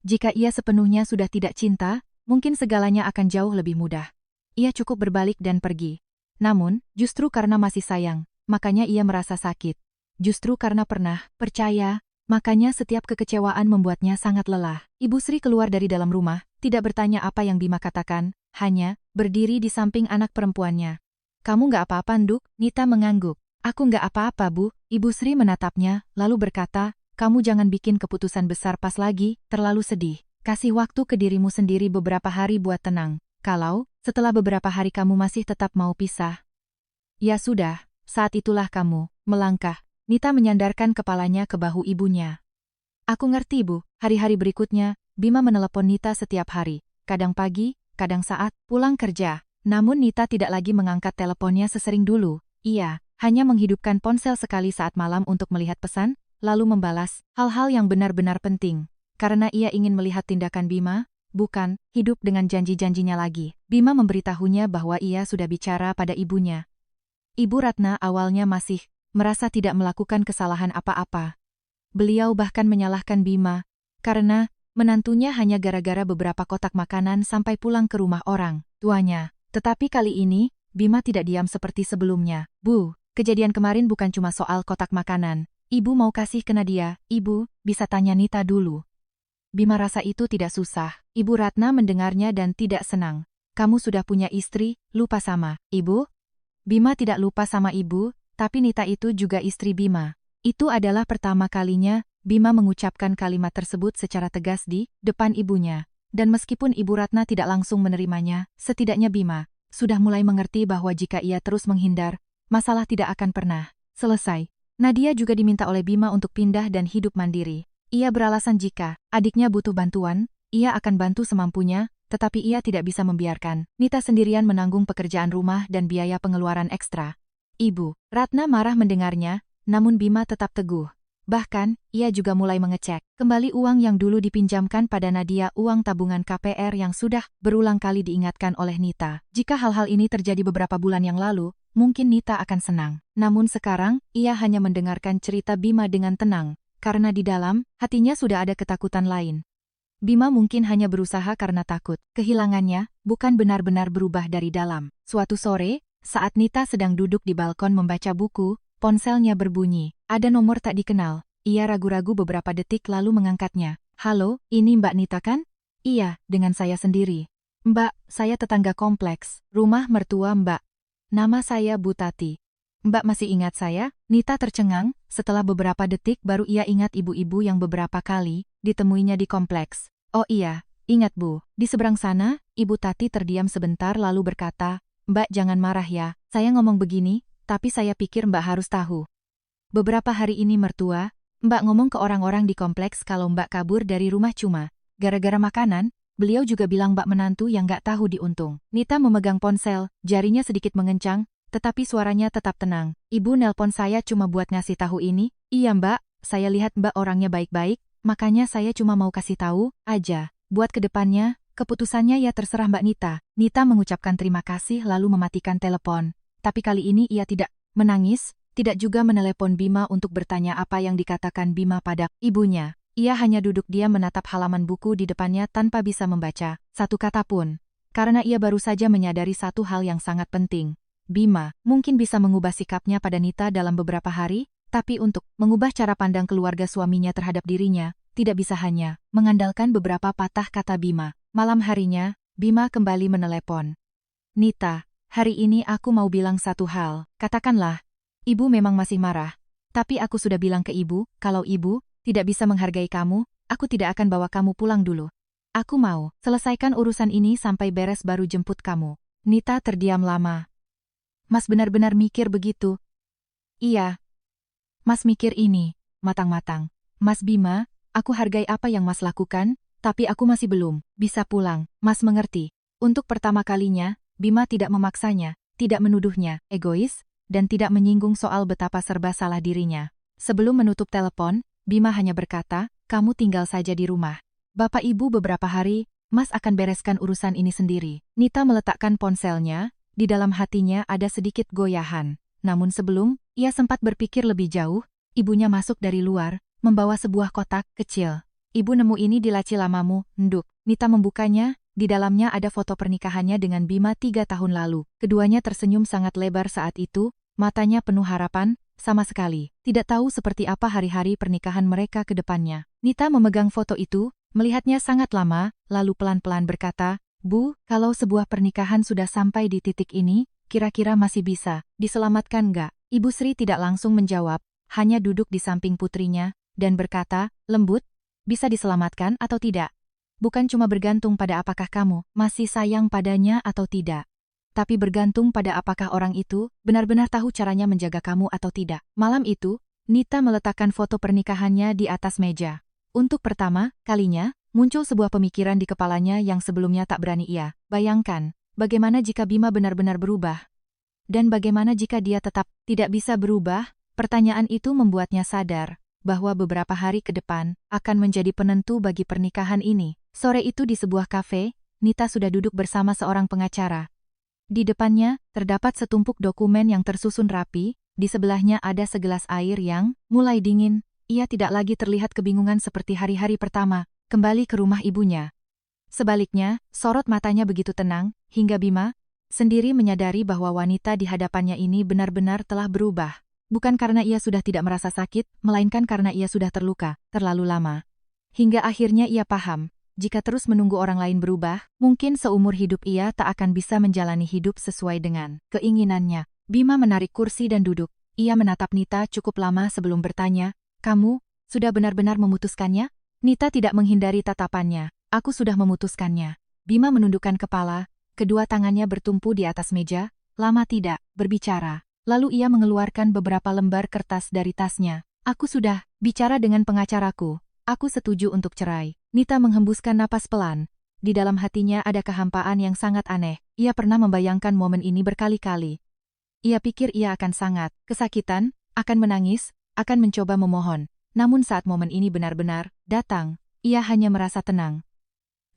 Jika ia sepenuhnya sudah tidak cinta, mungkin segalanya akan jauh lebih mudah. Ia cukup berbalik dan pergi. Namun, justru karena masih sayang, makanya ia merasa sakit. Justru karena pernah percaya Makanya setiap kekecewaan membuatnya sangat lelah. Ibu Sri keluar dari dalam rumah, tidak bertanya apa yang Bima katakan, hanya berdiri di samping anak perempuannya. Kamu nggak apa-apa, Nduk? Nita mengangguk. Aku nggak apa-apa, Bu. Ibu Sri menatapnya, lalu berkata, kamu jangan bikin keputusan besar pas lagi, terlalu sedih. Kasih waktu ke dirimu sendiri beberapa hari buat tenang. Kalau, setelah beberapa hari kamu masih tetap mau pisah, ya sudah, saat itulah kamu melangkah. Nita menyandarkan kepalanya ke bahu ibunya. Aku ngerti, Bu. Hari-hari berikutnya, Bima menelepon Nita setiap hari. Kadang pagi, kadang saat pulang kerja. Namun Nita tidak lagi mengangkat teleponnya sesering dulu. Ia hanya menghidupkan ponsel sekali saat malam untuk melihat pesan, lalu membalas hal-hal yang benar-benar penting. Karena ia ingin melihat tindakan Bima, bukan hidup dengan janji-janjinya lagi. Bima memberitahunya bahwa ia sudah bicara pada ibunya. Ibu Ratna awalnya masih merasa tidak melakukan kesalahan apa-apa. Beliau bahkan menyalahkan Bima, karena menantunya hanya gara-gara beberapa kotak makanan sampai pulang ke rumah orang tuanya. Tetapi kali ini, Bima tidak diam seperti sebelumnya. Bu, kejadian kemarin bukan cuma soal kotak makanan. Ibu mau kasih ke Nadia. Ibu, bisa tanya Nita dulu. Bima rasa itu tidak susah. Ibu Ratna mendengarnya dan tidak senang. Kamu sudah punya istri, lupa sama ibu? Bima tidak lupa sama ibu, tapi Nita itu juga istri Bima. Itu adalah pertama kalinya Bima mengucapkan kalimat tersebut secara tegas di depan ibunya. Dan meskipun Ibu Ratna tidak langsung menerimanya, setidaknya Bima sudah mulai mengerti bahwa jika ia terus menghindar, masalah tidak akan pernah selesai. Nadia juga diminta oleh Bima untuk pindah dan hidup mandiri. Ia beralasan jika adiknya butuh bantuan, ia akan bantu semampunya, tetapi ia tidak bisa membiarkan Nita sendirian menanggung pekerjaan rumah dan biaya pengeluaran ekstra. Ibu Ratna marah mendengarnya, namun Bima tetap teguh. Bahkan, ia juga mulai mengecek kembali uang yang dulu dipinjamkan pada Nadia, uang tabungan KPR yang sudah berulang kali diingatkan oleh Nita. Jika hal-hal ini terjadi beberapa bulan yang lalu, mungkin Nita akan senang. Namun sekarang, ia hanya mendengarkan cerita Bima dengan tenang, karena di dalam hatinya sudah ada ketakutan lain. Bima mungkin hanya berusaha karena takut kehilangannya, bukan benar-benar berubah dari dalam. Suatu sore, saat Nita sedang duduk di balkon membaca buku, ponselnya berbunyi. Ada nomor tak dikenal. Ia ragu-ragu beberapa detik lalu mengangkatnya. Halo, ini Mbak Nita kan? Iya, dengan saya sendiri. Mbak, saya tetangga kompleks, rumah mertua Mbak. Nama saya Bu Tati. Mbak masih ingat saya? Nita tercengang, setelah beberapa detik baru ia ingat ibu-ibu yang beberapa kali ditemuinya di kompleks. Oh iya, ingat Bu. Di seberang sana, Ibu Tati terdiam sebentar lalu berkata, Mbak jangan marah ya, saya ngomong begini, tapi saya pikir Mbak harus tahu. Beberapa hari ini mertua, Mbak ngomong ke orang-orang di kompleks kalau Mbak kabur dari rumah cuma gara-gara makanan, beliau juga bilang Mbak menantu yang gak tahu diuntung. Nita memegang ponsel, jarinya sedikit mengencang, tetapi suaranya tetap tenang. Ibu nelpon saya cuma buat ngasih tahu ini. Iya Mbak, saya lihat Mbak orangnya baik-baik, makanya saya cuma mau kasih tahu aja. Buat kedepannya, keputusannya ya terserah Mbak Nita. Nita mengucapkan terima kasih lalu mematikan telepon. Tapi kali ini ia tidak menangis, tidak juga menelepon Bima untuk bertanya apa yang dikatakan Bima pada ibunya. Ia hanya duduk diam menatap halaman buku di depannya tanpa bisa membaca satu kata pun. Karena ia baru saja menyadari satu hal yang sangat penting. Bima mungkin bisa mengubah sikapnya pada Nita dalam beberapa hari, tapi untuk mengubah cara pandang keluarga suaminya terhadap dirinya, tidak bisa hanya mengandalkan beberapa patah kata Bima. Malam harinya, Bima kembali menelepon. Nita, hari ini aku mau bilang satu hal. Katakanlah, ibu memang masih marah. Tapi aku sudah bilang ke ibu, kalau ibu tidak bisa menghargai kamu, aku tidak akan bawa kamu pulang dulu. Aku mau selesaikan urusan ini sampai beres baru jemput kamu. Nita terdiam lama. Mas benar-benar mikir begitu? Iya. Mas mikir ini, matang-matang. Mas Bima, aku hargai apa yang Mas lakukan, tapi aku masih belum bisa pulang. Mas mengerti. Untuk pertama kalinya, Bima tidak memaksanya, tidak menuduhnya egois, dan tidak menyinggung soal betapa serba salah dirinya. Sebelum menutup telepon, Bima hanya berkata, kamu tinggal saja di rumah. Bapak Ibu beberapa hari, Mas akan bereskan urusan ini sendiri. Nita meletakkan ponselnya, di dalam hatinya ada sedikit goyahan. Namun sebelum, ia sempat berpikir lebih jauh, ibunya masuk dari luar, membawa sebuah kotak kecil. Ibu nemu ini di laci lamamu, Nduk. Nita membukanya, di dalamnya ada foto pernikahannya dengan Bima 3 tahun lalu. Keduanya tersenyum sangat lebar saat itu, matanya penuh harapan, sama sekali. Tidak tahu seperti apa hari-hari pernikahan mereka ke depannya. Nita memegang foto itu, melihatnya sangat lama, lalu pelan-pelan berkata, "Bu, kalau sebuah pernikahan sudah sampai di titik ini, kira-kira masih bisa diselamatkan nggak?" Ibu Sri tidak langsung menjawab, hanya duduk di samping putrinya, dan berkata, lembut, "Bisa diselamatkan atau tidak? Bukan cuma bergantung pada apakah kamu masih sayang padanya atau tidak. Tapi bergantung pada apakah orang itu benar-benar tahu caranya menjaga kamu atau tidak." Malam itu, Nita meletakkan foto pernikahannya di atas meja. Untuk pertama kalinya, muncul sebuah pemikiran di kepalanya yang sebelumnya tak berani ia bayangkan. Bagaimana jika Bima benar-benar berubah? Dan bagaimana jika dia tetap tidak bisa berubah? Pertanyaan itu membuatnya sadar bahwa beberapa hari ke depan akan menjadi penentu bagi pernikahan ini. Sore itu di sebuah kafe, Nita sudah duduk bersama seorang pengacara. Di depannya, terdapat setumpuk dokumen yang tersusun rapi, di sebelahnya ada segelas air yang mulai dingin. Ia tidak lagi terlihat kebingungan seperti hari-hari pertama, kembali ke rumah ibunya. Sebaliknya, sorot matanya begitu tenang, hingga Bima sendiri menyadari bahwa wanita di hadapannya ini benar-benar telah berubah. Bukan karena ia sudah tidak merasa sakit, melainkan karena ia sudah terluka, terlalu lama. Hingga akhirnya ia paham, jika terus menunggu orang lain berubah, mungkin seumur hidup ia tak akan bisa menjalani hidup sesuai dengan keinginannya. Bima menarik kursi dan duduk. Ia menatap Nita cukup lama sebelum bertanya, "Kamu sudah benar-benar memutuskannya?" Nita tidak menghindari tatapannya. "Aku sudah memutuskannya." Bima menundukkan kepala, kedua tangannya bertumpu di atas meja, lama tidak berbicara. Lalu ia mengeluarkan beberapa lembar kertas dari tasnya. "Aku sudah bicara dengan pengacaraku. Aku setuju untuk cerai." Nita menghembuskan napas pelan. Di dalam hatinya ada kehampaan yang sangat aneh. Ia pernah membayangkan momen ini berkali-kali. Ia pikir ia akan sangat kesakitan, akan menangis, akan mencoba memohon. Namun saat momen ini benar-benar datang, ia hanya merasa tenang.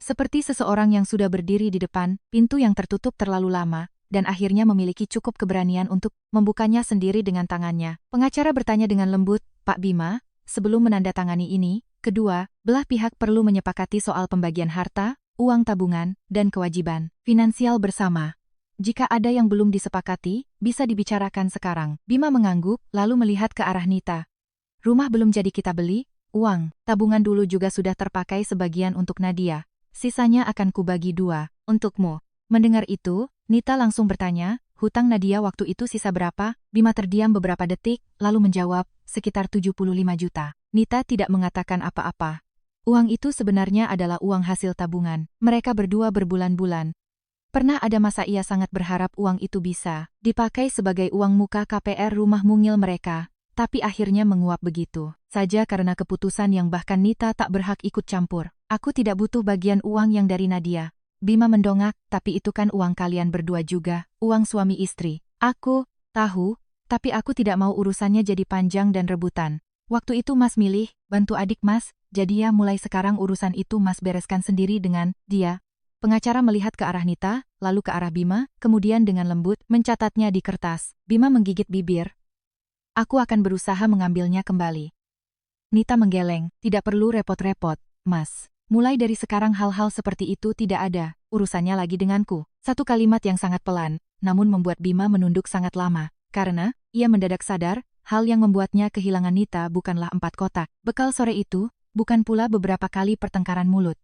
Seperti seseorang yang sudah berdiri di depan pintu yang tertutup terlalu lama, dan akhirnya memiliki cukup keberanian untuk membukanya sendiri dengan tangannya. Pengacara bertanya dengan lembut, "Pak Bima, sebelum menandatangani ini, kedua belah pihak perlu menyepakati soal pembagian harta, uang tabungan, dan kewajiban finansial bersama. Jika ada yang belum disepakati, bisa dibicarakan sekarang." Bima mengangguk, lalu melihat ke arah Nita. "Rumah belum jadi kita beli, uang tabungan dulu juga sudah terpakai sebagian untuk Nadia. Sisanya akan kubagi 2 untukmu." Mendengar itu, Nita langsung bertanya, "Hutang Nadia waktu itu sisa berapa?" Bima terdiam beberapa detik, lalu menjawab, "Sekitar 75 juta. Nita tidak mengatakan apa-apa. Uang itu sebenarnya adalah uang hasil tabungan mereka berdua berbulan-bulan. Pernah ada masa ia sangat berharap uang itu bisa dipakai sebagai uang muka KPR rumah mungil mereka, tapi akhirnya menguap begitu saja karena keputusan yang bahkan Nita tak berhak ikut campur. Aku tidak butuh bagian uang yang dari Nadia." Bima mendongak, "Tapi itu kan uang kalian berdua juga, uang suami istri." "Aku tahu, tapi aku tidak mau urusannya jadi panjang dan rebutan. Waktu itu Mas milih, bantu adik Mas, jadi ya mulai sekarang urusan itu Mas bereskan sendiri dengan dia." Pengacara melihat ke arah Nita, lalu ke arah Bima, kemudian dengan lembut mencatatnya di kertas. Bima menggigit bibir. "Aku akan berusaha mengambilnya kembali." Nita menggeleng, "Tidak perlu repot-repot, Mas. Mulai dari sekarang hal-hal seperti itu tidak ada urusannya lagi denganku." Satu kalimat yang sangat pelan, namun membuat Bima menunduk sangat lama, karena ia mendadak sadar, hal yang membuatnya kehilangan Nita bukanlah 4 kotak bekal sore itu, bukan pula beberapa kali pertengkaran mulut.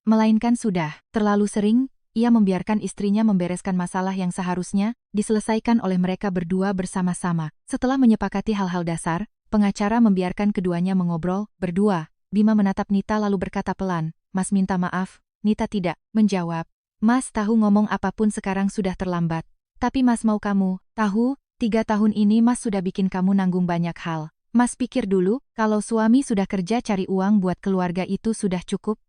Melainkan sudah terlalu sering, ia membiarkan istrinya membereskan masalah yang seharusnya diselesaikan oleh mereka berdua bersama-sama. Setelah menyepakati hal-hal dasar, pengacara membiarkan keduanya mengobrol berdua. Bima menatap Nita lalu berkata pelan, "Mas minta maaf." Nita tidak menjawab. "Mas tahu ngomong apapun sekarang sudah terlambat. Tapi Mas mau kamu tahu, 3 tahun ini Mas sudah bikin kamu nanggung banyak hal. Mas pikir dulu, kalau suami sudah kerja cari uang buat keluarga itu sudah cukup.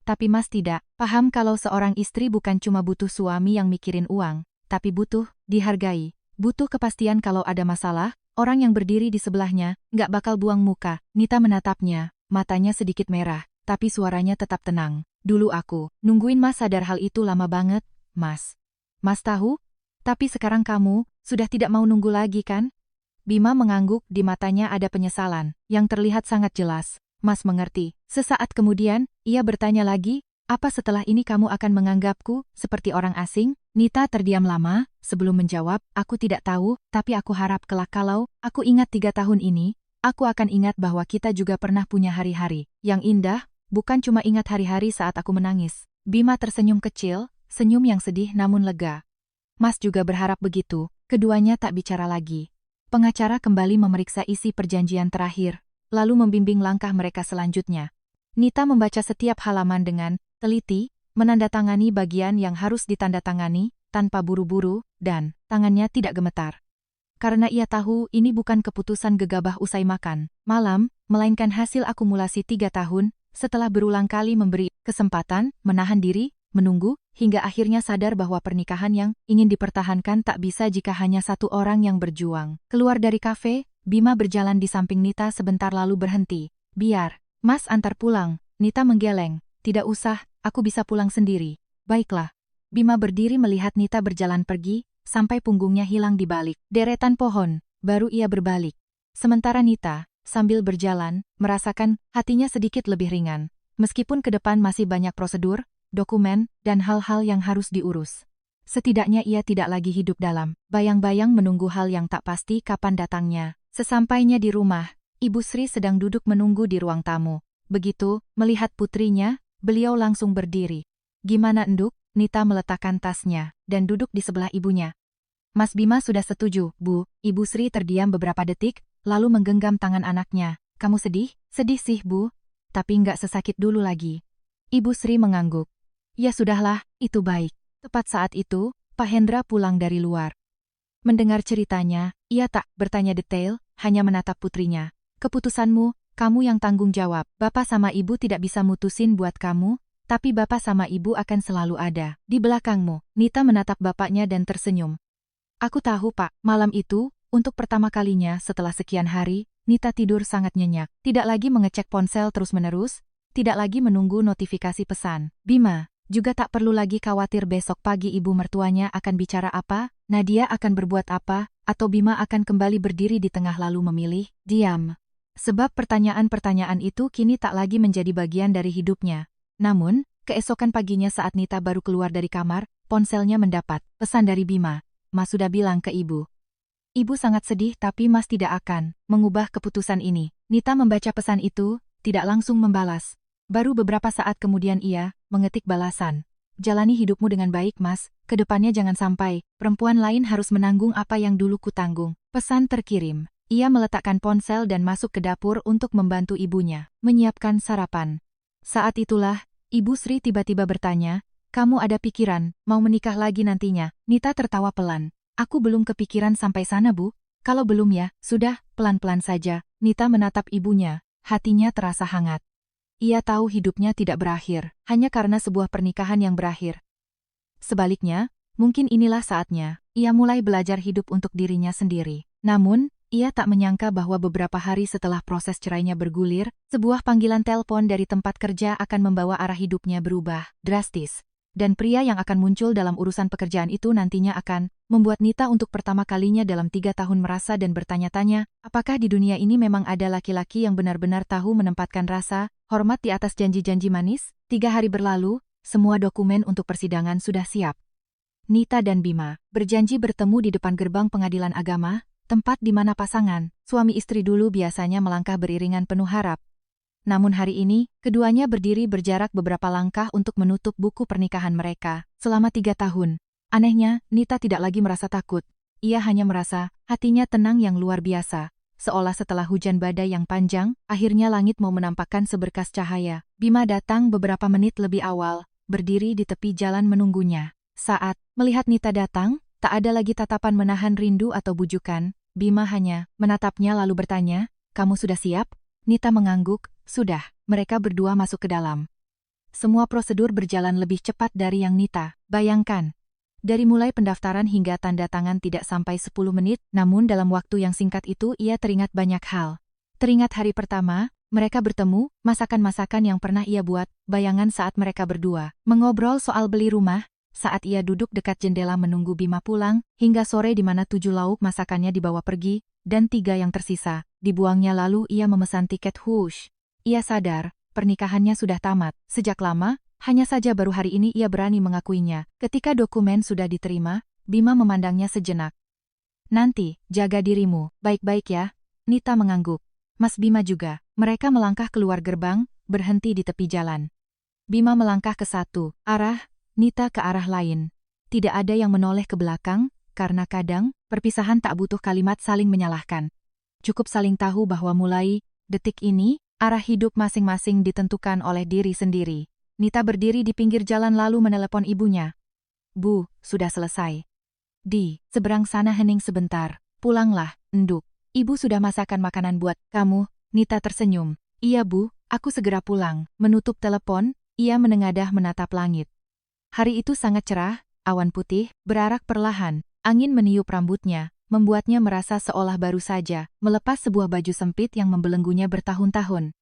Tapi Mas tidak paham kalau seorang istri bukan cuma butuh suami yang mikirin uang, tapi butuh dihargai. Butuh kepastian kalau ada masalah, orang yang berdiri di sebelahnya nggak bakal buang muka." Nita menatapnya. Matanya sedikit merah, tapi suaranya tetap tenang. "Dulu aku nungguin Mas sadar hal itu lama banget, Mas. Mas tahu? Tapi sekarang kamu sudah tidak mau nunggu lagi kan?" Bima mengangguk, di matanya ada penyesalan yang terlihat sangat jelas. "Mas mengerti." Sesaat kemudian, ia bertanya lagi, "Apa setelah ini kamu akan menganggapku seperti orang asing?" Nita terdiam lama, Sebelum menjawab, aku tidak tahu, tapi aku harap kelak kalau aku ingat 3 tahun ini, aku akan ingat bahwa kita juga pernah punya hari-hari yang indah, bukan cuma ingat hari-hari saat aku menangis. Bima tersenyum kecil, senyum yang sedih namun lega. Mas juga berharap begitu. Keduanya tak bicara lagi. Pengacara kembali memeriksa isi perjanjian terakhir, lalu membimbing langkah mereka selanjutnya. Nita membaca setiap halaman dengan teliti, menandatangani bagian yang harus ditandatangani, tanpa buru-buru, dan tangannya tidak gemetar. Karena ia tahu ini bukan keputusan gegabah usai makan malam, melainkan hasil akumulasi 3 tahun, setelah berulang kali memberi kesempatan, menahan diri, menunggu, hingga akhirnya sadar bahwa pernikahan yang ingin dipertahankan tak bisa jika hanya satu orang yang berjuang. Keluar dari kafe, Bima berjalan di samping Nita sebentar lalu berhenti. Biar Mas antar pulang, Nita menggeleng. Tidak usah, aku bisa pulang sendiri. Baiklah. Bima berdiri melihat Nita berjalan pergi, sampai punggungnya hilang di balik deretan pohon, baru ia berbalik. Sementara Nita, sambil berjalan, merasakan hatinya sedikit lebih ringan. Meskipun ke depan masih banyak prosedur, dokumen, dan hal-hal yang harus diurus. Setidaknya ia tidak lagi hidup dalam bayang-bayang menunggu hal yang tak pasti kapan datangnya. Sesampainya di rumah, Ibu Sri sedang duduk menunggu di ruang tamu. Begitu, melihat putrinya, beliau langsung berdiri. Gimana Enduk? Nita meletakkan tasnya, dan duduk di sebelah ibunya. Mas Bima sudah setuju, Bu. Ibu Sri terdiam beberapa detik, lalu menggenggam tangan anaknya. Kamu sedih? Sedih sih, Bu. Tapi nggak sesakit dulu lagi. Ibu Sri mengangguk. Ya sudahlah, itu baik. Tepat saat itu, Pak Hendra pulang dari luar. Mendengar ceritanya, ia tak bertanya detail, hanya menatap putrinya. Keputusanmu, kamu yang tanggung jawab. Bapak sama Ibu tidak bisa mutusin buat kamu, tapi Bapak sama Ibu akan selalu ada di belakangmu. Nita menatap bapaknya dan tersenyum. Aku tahu Pak, malam itu, untuk pertama kalinya setelah sekian hari, Nita tidur sangat nyenyak. Tidak lagi mengecek ponsel terus-menerus, tidak lagi menunggu notifikasi pesan. Bima juga tak perlu lagi khawatir besok pagi ibu mertuanya akan bicara apa, Nadia akan berbuat apa, atau Bima akan kembali berdiri di tengah lalu memilih diam. Sebab pertanyaan-pertanyaan itu kini tak lagi menjadi bagian dari hidupnya. Namun, keesokan paginya saat Nita baru keluar dari kamar, ponselnya mendapat pesan dari Bima. Mas sudah bilang ke Ibu. Ibu sangat sedih tapi Mas tidak akan mengubah keputusan ini. Nita membaca pesan itu, tidak langsung membalas. Baru beberapa saat kemudian ia mengetik balasan. Jalani hidupmu dengan baik Mas, kedepannya jangan sampai perempuan lain harus menanggung apa yang dulu kutanggung. Pesan terkirim. Ia meletakkan ponsel dan masuk ke dapur untuk membantu ibunya menyiapkan sarapan. Saat itulah, Ibu Sri tiba-tiba bertanya, kamu ada pikiran, mau menikah lagi nantinya? Nita tertawa pelan. Aku belum kepikiran sampai sana Bu. Kalau belum ya, sudah, pelan-pelan saja. Nita menatap ibunya, hatinya terasa hangat. Ia tahu hidupnya tidak berakhir, hanya karena sebuah pernikahan yang berakhir. Sebaliknya, mungkin inilah saatnya, ia mulai belajar hidup untuk dirinya sendiri. Namun, ia tak menyangka bahwa beberapa hari setelah proses cerainya bergulir, sebuah panggilan telepon dari tempat kerja akan membawa arah hidupnya berubah drastis. Dan pria yang akan muncul dalam urusan pekerjaan itu nantinya akan membuat Nita untuk pertama kalinya dalam 3 tahun merasa dan bertanya-tanya, apakah di dunia ini memang ada laki-laki yang benar-benar tahu menempatkan rasa, hormat di atas janji-janji manis? 3 hari berlalu, semua dokumen untuk persidangan sudah siap. Nita dan Bima berjanji bertemu di depan gerbang pengadilan agama, tempat di mana pasangan, suami istri dulu biasanya melangkah beriringan penuh harap. Namun hari ini, keduanya berdiri berjarak beberapa langkah untuk menutup buku pernikahan mereka selama 3 tahun. Anehnya, Nita tidak lagi merasa takut. Ia hanya merasa hatinya tenang yang luar biasa. Seolah setelah hujan badai yang panjang, akhirnya langit mau menampakkan seberkas cahaya. Bima datang beberapa menit lebih awal, berdiri di tepi jalan menunggunya. Saat melihat Nita datang, tak ada lagi tatapan menahan rindu atau bujukan. Bima hanya menatapnya lalu bertanya, kamu sudah siap? Nita mengangguk, sudah. Mereka berdua masuk ke dalam. Semua prosedur berjalan lebih cepat dari yang Nita bayangkan. Dari mulai pendaftaran hingga tanda tangan tidak sampai 10 menit, namun dalam waktu yang singkat itu ia teringat banyak hal. Teringat hari pertama, mereka bertemu, masakan-masakan yang pernah ia buat, bayangan saat mereka berdua mengobrol soal beli rumah, saat ia duduk dekat jendela menunggu Bima pulang, hingga sore di mana 7 lauk masakannya dibawa pergi, dan 3 yang tersisa, dibuangnya lalu ia memesan tiket hush. Ia sadar, pernikahannya sudah tamat, sejak lama, hanya saja baru hari ini ia berani mengakuinya. Ketika dokumen sudah diterima, Bima memandangnya sejenak. Nanti, jaga dirimu, baik-baik ya. Nita mengangguk. Mas Bima juga. Mereka melangkah keluar gerbang, berhenti di tepi jalan. Bima melangkah ke satu arah, Nita ke arah lain. Tidak ada yang menoleh ke belakang, karena kadang, perpisahan tak butuh kalimat saling menyalahkan. Cukup saling tahu bahwa mulai detik ini, arah hidup masing-masing ditentukan oleh diri sendiri. Nita berdiri di pinggir jalan lalu menelepon ibunya. Bu, sudah selesai. Di seberang sana hening sebentar. Pulanglah, Nduk. Ibu sudah masakan makanan buat kamu. Nita tersenyum. Iya bu, aku segera pulang. Menutup telepon, ia menengadah menatap langit. Hari itu sangat cerah, awan putih, berarak perlahan, angin meniup rambutnya, membuatnya merasa seolah baru saja melepas sebuah baju sempit yang membelenggunya bertahun-tahun.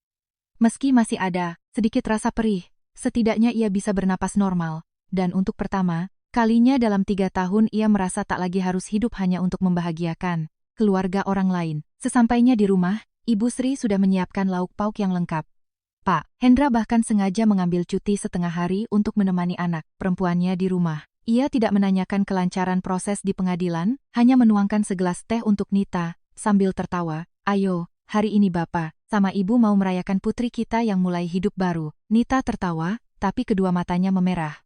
Meski masih ada sedikit rasa perih, setidaknya ia bisa bernapas normal, dan untuk pertama kalinya dalam 3 tahun ia merasa tak lagi harus hidup hanya untuk membahagiakan keluarga orang lain. Sesampainya di rumah, Ibu Sri sudah menyiapkan lauk pauk yang lengkap. Pak Hendra bahkan sengaja mengambil cuti setengah hari untuk menemani anak perempuannya di rumah. Ia tidak menanyakan kelancaran proses di pengadilan, hanya menuangkan segelas teh untuk Nita, sambil tertawa. Ayo, hari ini Bapak sama Ibu mau merayakan putri kita yang mulai hidup baru. Nita tertawa, tapi kedua matanya memerah.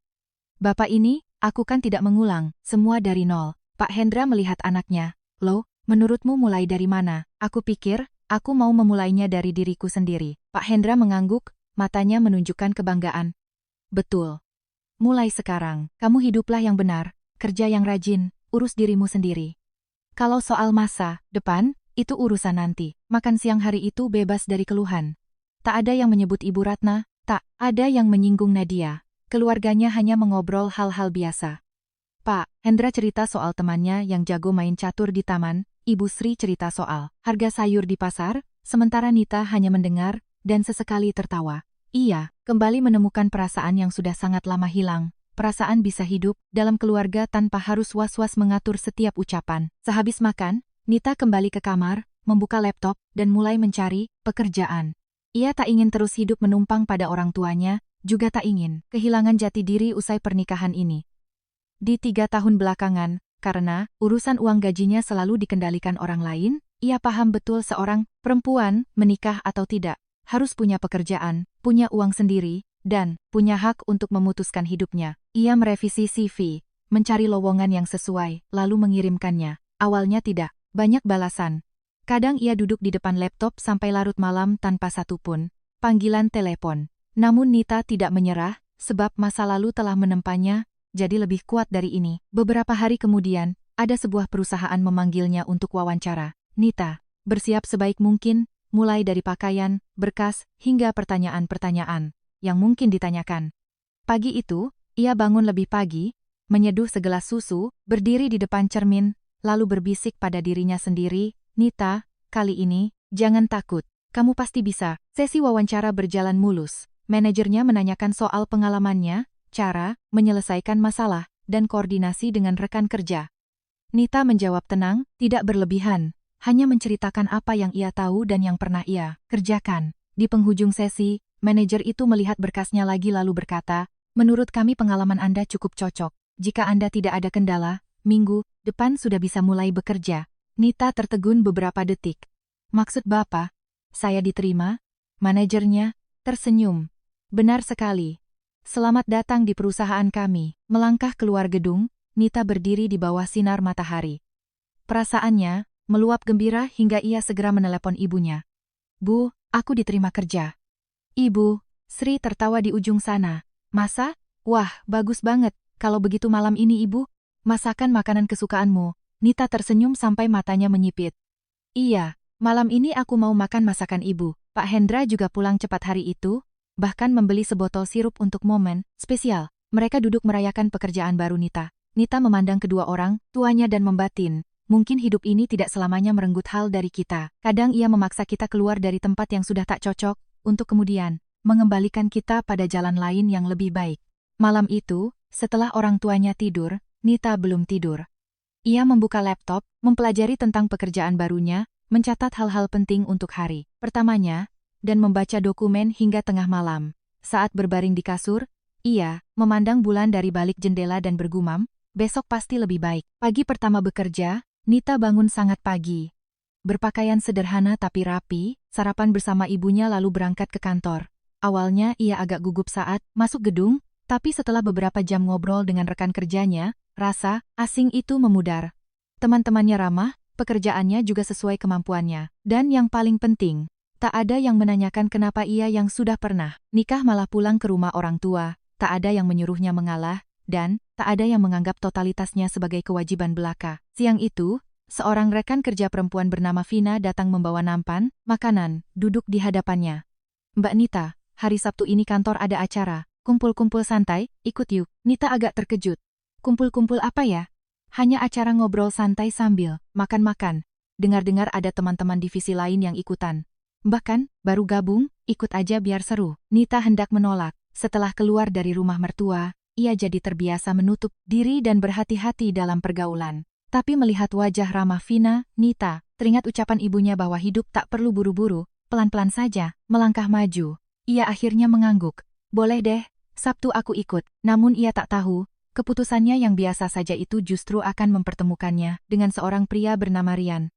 Bapak ini, aku kan tidak mengulang, semua dari nol. Pak Hendra melihat anaknya. Loh, menurutmu mulai dari mana? Aku pikir, aku mau memulainya dari diriku sendiri. Pak Hendra mengangguk, matanya menunjukkan kebanggaan. Betul. Mulai sekarang, kamu hiduplah yang benar, kerja yang rajin, urus dirimu sendiri. Kalau soal masa depan, itu urusan nanti. Makan siang hari itu bebas dari keluhan. Tak ada yang menyebut Ibu Ratna, tak ada yang menyinggung Nadia. Keluarganya hanya mengobrol hal-hal biasa. Pak Hendra cerita soal temannya yang jago main catur di taman, Ibu Sri cerita soal harga sayur di pasar, sementara Nita hanya mendengar dan sesekali tertawa. Ia kembali menemukan perasaan yang sudah sangat lama hilang, perasaan bisa hidup dalam keluarga tanpa harus was-was mengatur setiap ucapan. Sehabis makan, Nita kembali ke kamar, membuka laptop, dan mulai mencari pekerjaan. Ia tak ingin terus hidup menumpang pada orang tuanya, juga tak ingin kehilangan jati diri usai pernikahan ini. Di 3 tahun belakangan, karena urusan uang gajinya selalu dikendalikan orang lain, ia paham betul seorang perempuan, menikah atau tidak, harus punya pekerjaan, punya uang sendiri, dan punya hak untuk memutuskan hidupnya. Ia merevisi CV, mencari lowongan yang sesuai, lalu mengirimkannya. Awalnya tidak banyak balasan. Kadang ia duduk di depan laptop sampai larut malam tanpa satupun panggilan telepon. Namun Nita tidak menyerah, sebab masa lalu telah menempanya, jadi lebih kuat dari ini. Beberapa hari kemudian, ada sebuah perusahaan memanggilnya untuk wawancara. Nita bersiap sebaik mungkin, mulai dari pakaian, berkas, hingga pertanyaan-pertanyaan yang mungkin ditanyakan. Pagi itu, ia bangun lebih pagi, menyeduh segelas susu, berdiri di depan cermin, lalu berbisik pada dirinya sendiri, Nita, kali ini, jangan takut, kamu pasti bisa. Sesi wawancara berjalan mulus. Manajernya menanyakan soal pengalamannya, cara menyelesaikan masalah, dan koordinasi dengan rekan kerja. Nita menjawab tenang, tidak berlebihan, hanya menceritakan apa yang ia tahu dan yang pernah ia kerjakan. Di penghujung sesi, manajer itu melihat berkasnya lagi lalu berkata, menurut kami pengalaman Anda cukup cocok. Jika Anda tidak ada kendala, minggu depan sudah bisa mulai bekerja. Nita tertegun beberapa detik. Maksud Bapak, saya diterima? Manajernya tersenyum. Benar sekali. Selamat datang di perusahaan kami. Melangkah keluar gedung, Nita berdiri di bawah sinar matahari. Perasaannya meluap gembira hingga ia segera menelepon ibunya. Bu, aku diterima kerja. Ibu Sri tertawa di ujung sana. Masa? Wah, bagus banget. Kalau begitu malam ini Ibu, masakan makanan kesukaanmu. Nita tersenyum sampai matanya menyipit. Iya, malam ini aku mau makan masakan Ibu. Pak Hendra juga pulang cepat hari itu, bahkan membeli sebotol sirup untuk momen spesial. Mereka duduk merayakan pekerjaan baru Nita. Nita memandang kedua orang tuanya dan membatin. Mungkin hidup ini tidak selamanya merenggut hal dari kita. Kadang ia memaksa kita keluar dari tempat yang sudah tak cocok, untuk kemudian mengembalikan kita pada jalan lain yang lebih baik. Malam itu, setelah orang tuanya tidur, Nita belum tidur. Ia membuka laptop, mempelajari tentang pekerjaan barunya, mencatat hal-hal penting untuk hari pertamanya, dan membaca dokumen hingga tengah malam. Saat berbaring di kasur, ia memandang bulan dari balik jendela dan bergumam, besok pasti lebih baik. Pagi pertama bekerja, Nita bangun sangat pagi. Berpakaian sederhana tapi rapi, sarapan bersama ibunya lalu berangkat ke kantor. Awalnya ia agak gugup saat masuk gedung, tapi setelah beberapa jam ngobrol dengan rekan kerjanya, rasa asing itu memudar. Teman-temannya ramah, pekerjaannya juga sesuai kemampuannya. Dan yang paling penting, tak ada yang menanyakan kenapa ia yang sudah pernah nikah malah pulang ke rumah orang tua, tak ada yang menyuruhnya mengalah, dan tak ada yang menganggap totalitasnya sebagai kewajiban belaka. Siang itu, seorang rekan kerja perempuan bernama Vina datang membawa nampan, makanan, duduk di hadapannya. "Mbak Nita, hari Sabtu ini kantor ada acara, kumpul-kumpul santai, ikut yuk." Nita agak terkejut. "Kumpul-kumpul apa ya?" "Hanya acara ngobrol santai sambil makan-makan. Dengar-dengar ada teman-teman divisi lain yang ikutan. Bahkan, baru gabung, ikut aja biar seru." Nita hendak menolak. Setelah keluar dari rumah mertua, ia jadi terbiasa menutup diri dan berhati-hati dalam pergaulan. Tapi melihat wajah ramah Vina, Nita teringat ucapan ibunya bahwa hidup tak perlu buru-buru, pelan-pelan saja, melangkah maju. Ia akhirnya mengangguk. "Boleh deh, Sabtu aku ikut." Namun ia tak tahu, keputusannya yang biasa saja itu justru akan mempertemukannya dengan seorang pria bernama Rian.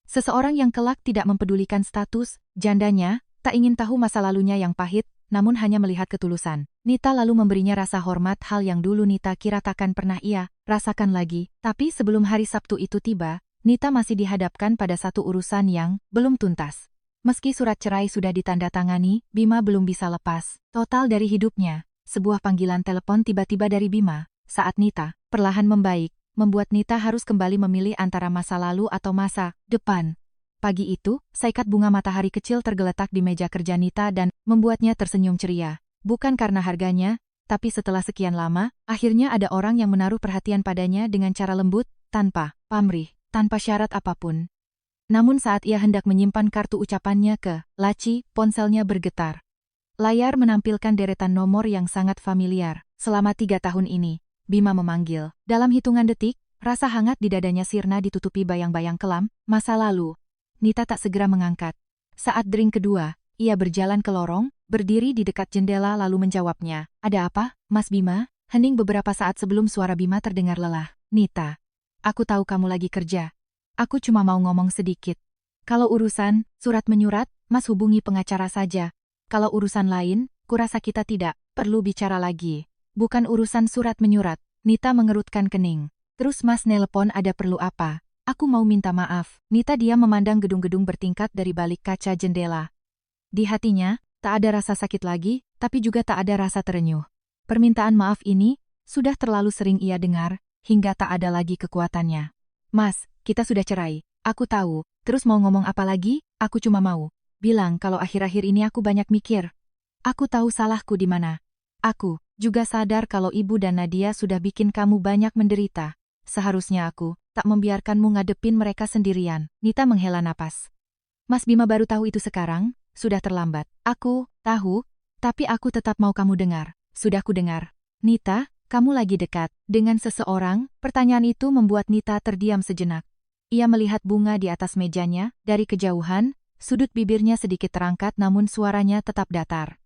Seseorang yang kelak tidak mempedulikan status, jandanya, tak ingin tahu masa lalunya yang pahit, namun hanya melihat ketulusan. Nita lalu memberinya rasa hormat, hal yang dulu Nita kira takkan pernah ia rasakan lagi. Tapi sebelum hari Sabtu itu tiba, Nita masih dihadapkan pada satu urusan yang belum tuntas. Meski surat cerai sudah ditandatangani, Bima belum bisa lepas total dari hidupnya. Sebuah panggilan telepon tiba-tiba dari Bima. Saat Nita perlahan membaik, membuat Nita harus kembali memilih antara masa lalu atau masa depan. Pagi itu, saikat bunga matahari kecil tergeletak di meja kerja Nita dan membuatnya tersenyum ceria. Bukan karena harganya, tapi setelah sekian lama, akhirnya ada orang yang menaruh perhatian padanya dengan cara lembut, tanpa pamrih, tanpa syarat apapun. Namun saat ia hendak menyimpan kartu ucapannya ke laci, ponselnya bergetar. Layar menampilkan deretan nomor yang sangat familiar. "Selama 3 tahun ini," Bima memanggil. Dalam hitungan detik, rasa hangat di dadanya sirna ditutupi bayang-bayang kelam masa lalu. Nita tak segera mengangkat. Saat dering kedua, ia berjalan ke lorong, berdiri di dekat jendela lalu menjawabnya. "Ada apa, Mas Bima?" Hening beberapa saat sebelum suara Bima terdengar lelah. "Nita, aku tahu kamu lagi kerja. Aku cuma mau ngomong sedikit. Kalau urusan surat menyurat, Mas hubungi pengacara saja. Kalau urusan lain, kurasa kita tidak perlu bicara lagi." "Bukan urusan surat menyurat." Nita mengerutkan kening. "Terus Mas nelpon ada perlu apa?" "Aku mau minta maaf." Nita diam memandang gedung-gedung bertingkat dari balik kaca jendela. Di hatinya, tak ada rasa sakit lagi, tapi juga tak ada rasa terenyuh. Permintaan maaf ini sudah terlalu sering ia dengar, hingga tak ada lagi kekuatannya. "Mas, kita sudah cerai. Aku tahu. Terus mau ngomong apa lagi? Aku cuma mau bilang kalau akhir-akhir ini aku banyak mikir. Aku tahu salahku di mana. Aku juga sadar kalau ibu dan Nadia sudah bikin kamu banyak menderita. Seharusnya aku tak membiarkanmu ngadepin mereka sendirian." Nita menghela napas. "Mas Bima baru tahu itu sekarang, sudah terlambat." "Aku tahu, tapi aku tetap mau kamu dengar." "Sudah ku dengar." "Nita, kamu lagi dekat dengan seseorang?" Pertanyaan itu membuat Nita terdiam sejenak. Ia melihat bunga di atas mejanya, dari kejauhan, sudut bibirnya sedikit terangkat namun suaranya tetap datar.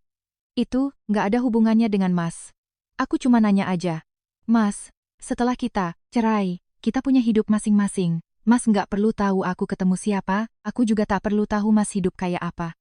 "Itu nggak ada hubungannya dengan Mas. Aku cuma nanya aja. Mas, setelah kita cerai, kita punya hidup masing-masing. Mas nggak perlu tahu aku ketemu siapa, aku juga tak perlu tahu Mas hidup kayak apa.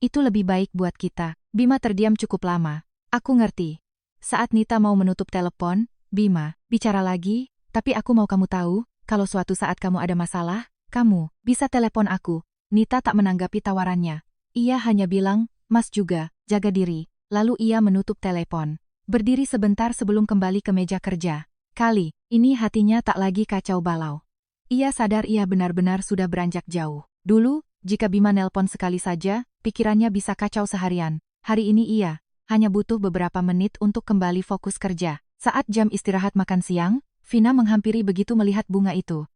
Itu lebih baik buat kita." Bima terdiam cukup lama. "Aku ngerti." Saat Nita mau menutup telepon, Bima bicara lagi, "Tapi aku mau kamu tahu, kalau suatu saat kamu ada masalah, kamu bisa telepon aku." Nita tak menanggapi tawarannya. Ia hanya bilang, "Mas juga, jaga diri." Lalu ia menutup telepon. Berdiri sebentar sebelum kembali ke meja kerja. Kali ini hatinya tak lagi kacau balau. Ia sadar ia benar-benar sudah beranjak jauh. Dulu, jika Bima nelpon sekali saja, pikirannya bisa kacau seharian. Hari ini ia hanya butuh beberapa menit untuk kembali fokus kerja. Saat jam istirahat makan siang, Vina menghampiri begitu melihat bunga itu.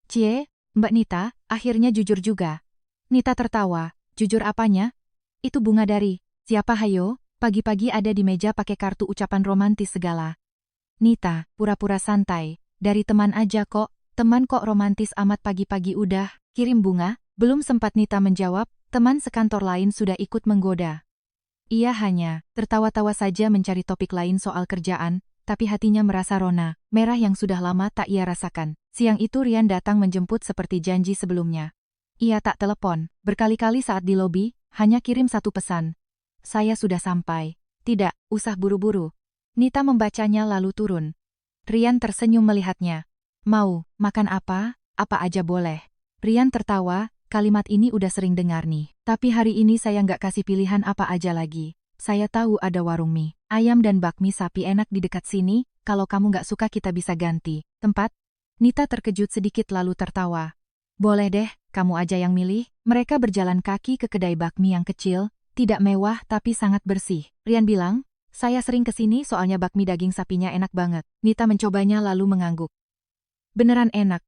"Cie, Mbak Nita, akhirnya jujur juga." Nita tertawa. "Jujur apanya?" "Itu bunga dari siapa hayo? Pagi-pagi ada di meja pakai kartu ucapan romantis segala." Nita pura-pura santai. "Dari teman aja kok." "Teman kok romantis amat pagi-pagi udah kirim bunga?" Belum sempat Nita menjawab, teman sekantor lain sudah ikut menggoda. Ia hanya tertawa-tawa saja mencari topik lain soal kerjaan, tapi hatinya merasa rona, merah yang sudah lama tak ia rasakan. Siang itu Rian datang menjemput seperti janji sebelumnya. Ia tak telepon, berkali-kali saat di lobi, hanya kirim satu pesan. Saya sudah sampai. Tidak, usah buru-buru. Nita membacanya lalu turun. Rian tersenyum melihatnya. Mau, makan apa? Apa aja boleh. Rian tertawa, kalimat ini udah sering dengar nih. Tapi hari ini saya nggak kasih pilihan apa aja lagi. Saya tahu ada warung mie, ayam dan bakmi sapi enak di dekat sini, kalau kamu nggak suka kita bisa ganti tempat. Nita terkejut sedikit lalu tertawa. Boleh deh, kamu aja yang milih. Mereka berjalan kaki ke kedai bakmi yang kecil, tidak mewah tapi sangat bersih. Rian bilang, saya sering kesini soalnya bakmi daging sapinya enak banget. Nita mencobanya lalu mengangguk. Beneran enak.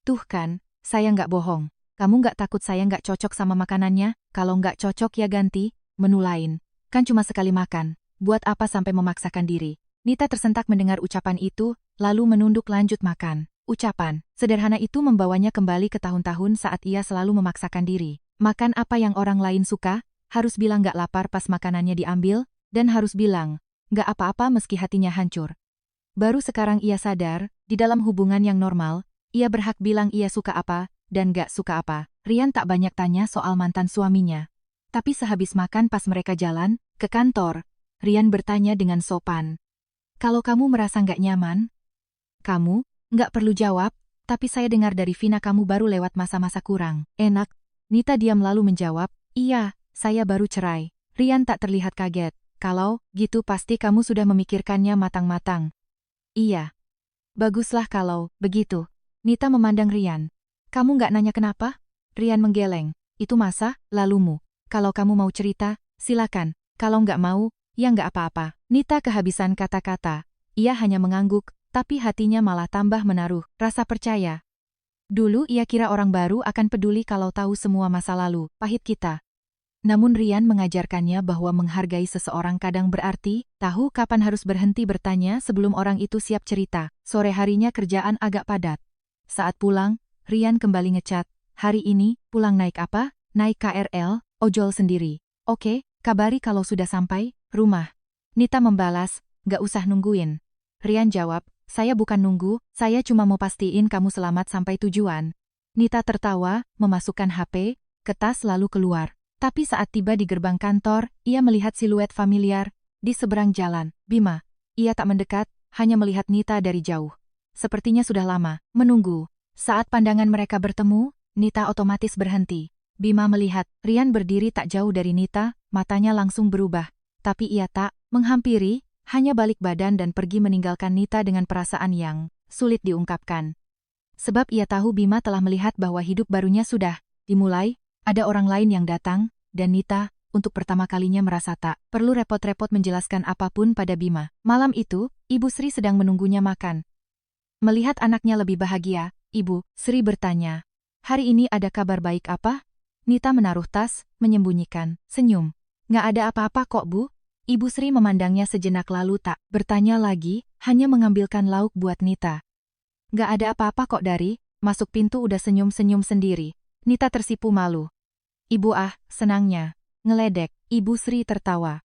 Tuh kan, saya nggak bohong. Kamu nggak takut saya nggak cocok sama makanannya? Kalau nggak cocok ya ganti menu lain. Kan cuma sekali makan, buat apa sampai memaksakan diri? Nita tersentak mendengar ucapan itu, lalu menunduk lanjut makan. Ucapan sederhana itu membawanya kembali ke tahun-tahun saat ia selalu memaksakan diri. Makan apa yang orang lain suka, harus bilang nggak lapar pas makanannya diambil, dan harus bilang, nggak apa-apa meski hatinya hancur. Baru sekarang ia sadar, di dalam hubungan yang normal, ia berhak bilang ia suka apa, dan nggak suka apa. Rian tak banyak tanya soal mantan suaminya. Tapi sehabis makan pas mereka jalan ke kantor, Rian bertanya dengan sopan. Kalau kamu merasa nggak nyaman? Kamu, nggak perlu jawab, tapi saya dengar dari Vina kamu baru lewat masa-masa kurang enak. Nita diam lalu menjawab, iya, saya baru cerai. Rian tak terlihat kaget. Kalau gitu pasti kamu sudah memikirkannya matang-matang. Iya. Baguslah kalau begitu. Nita memandang Rian. Kamu nggak nanya kenapa? Rian menggeleng. Itu masa lalumu. Kalau kamu mau cerita, silakan. Kalau nggak mau, ya nggak apa-apa. Nita kehabisan kata-kata. Ia hanya mengangguk, tapi hatinya malah tambah menaruh rasa percaya. Dulu ia kira orang baru akan peduli kalau tahu semua masa lalu pahit kita. Namun Rian mengajarkannya bahwa menghargai seseorang kadang berarti, tahu kapan harus berhenti bertanya sebelum orang itu siap cerita. Sore harinya kerjaan agak padat. Saat pulang, Rian kembali ngecat. Hari ini, pulang naik apa? Naik KRL, ojol sendiri. Oke, kabari kalau sudah sampai rumah. Nita membalas, gak usah nungguin. Rian jawab, saya bukan nunggu, saya cuma mau pastiin kamu selamat sampai tujuan. Nita tertawa, memasukkan HP ke tas lalu keluar. Tapi saat tiba di gerbang kantor, ia melihat siluet familiar di seberang jalan. Bima. Ia tak mendekat, hanya melihat Nita dari jauh. Sepertinya sudah lama menunggu. Saat pandangan mereka bertemu, Nita otomatis berhenti. Bima melihat Rian berdiri tak jauh dari Nita, matanya langsung berubah. Tapi ia tak menghampiri, hanya balik badan dan pergi meninggalkan Nita dengan perasaan yang sulit diungkapkan. Sebab ia tahu Bima telah melihat bahwa hidup barunya sudah dimulai, ada orang lain yang datang, dan Nita, untuk pertama kalinya merasa tak perlu repot-repot menjelaskan apapun pada Bima. Malam itu, Ibu Sri sedang menunggunya makan. Melihat anaknya lebih bahagia, Ibu Sri bertanya, "Hari ini ada kabar baik apa?" Nita menaruh tas, menyembunyikan senyum. "Nggak ada apa-apa kok, Bu." Ibu Sri memandangnya sejenak lalu tak bertanya lagi, hanya mengambilkan lauk buat Nita. "Nggak ada apa-apa kok dari," masuk pintu udah senyum-senyum sendiri. Nita tersipu malu. "Ibu senangnya." Ngeledek, Ibu Sri tertawa.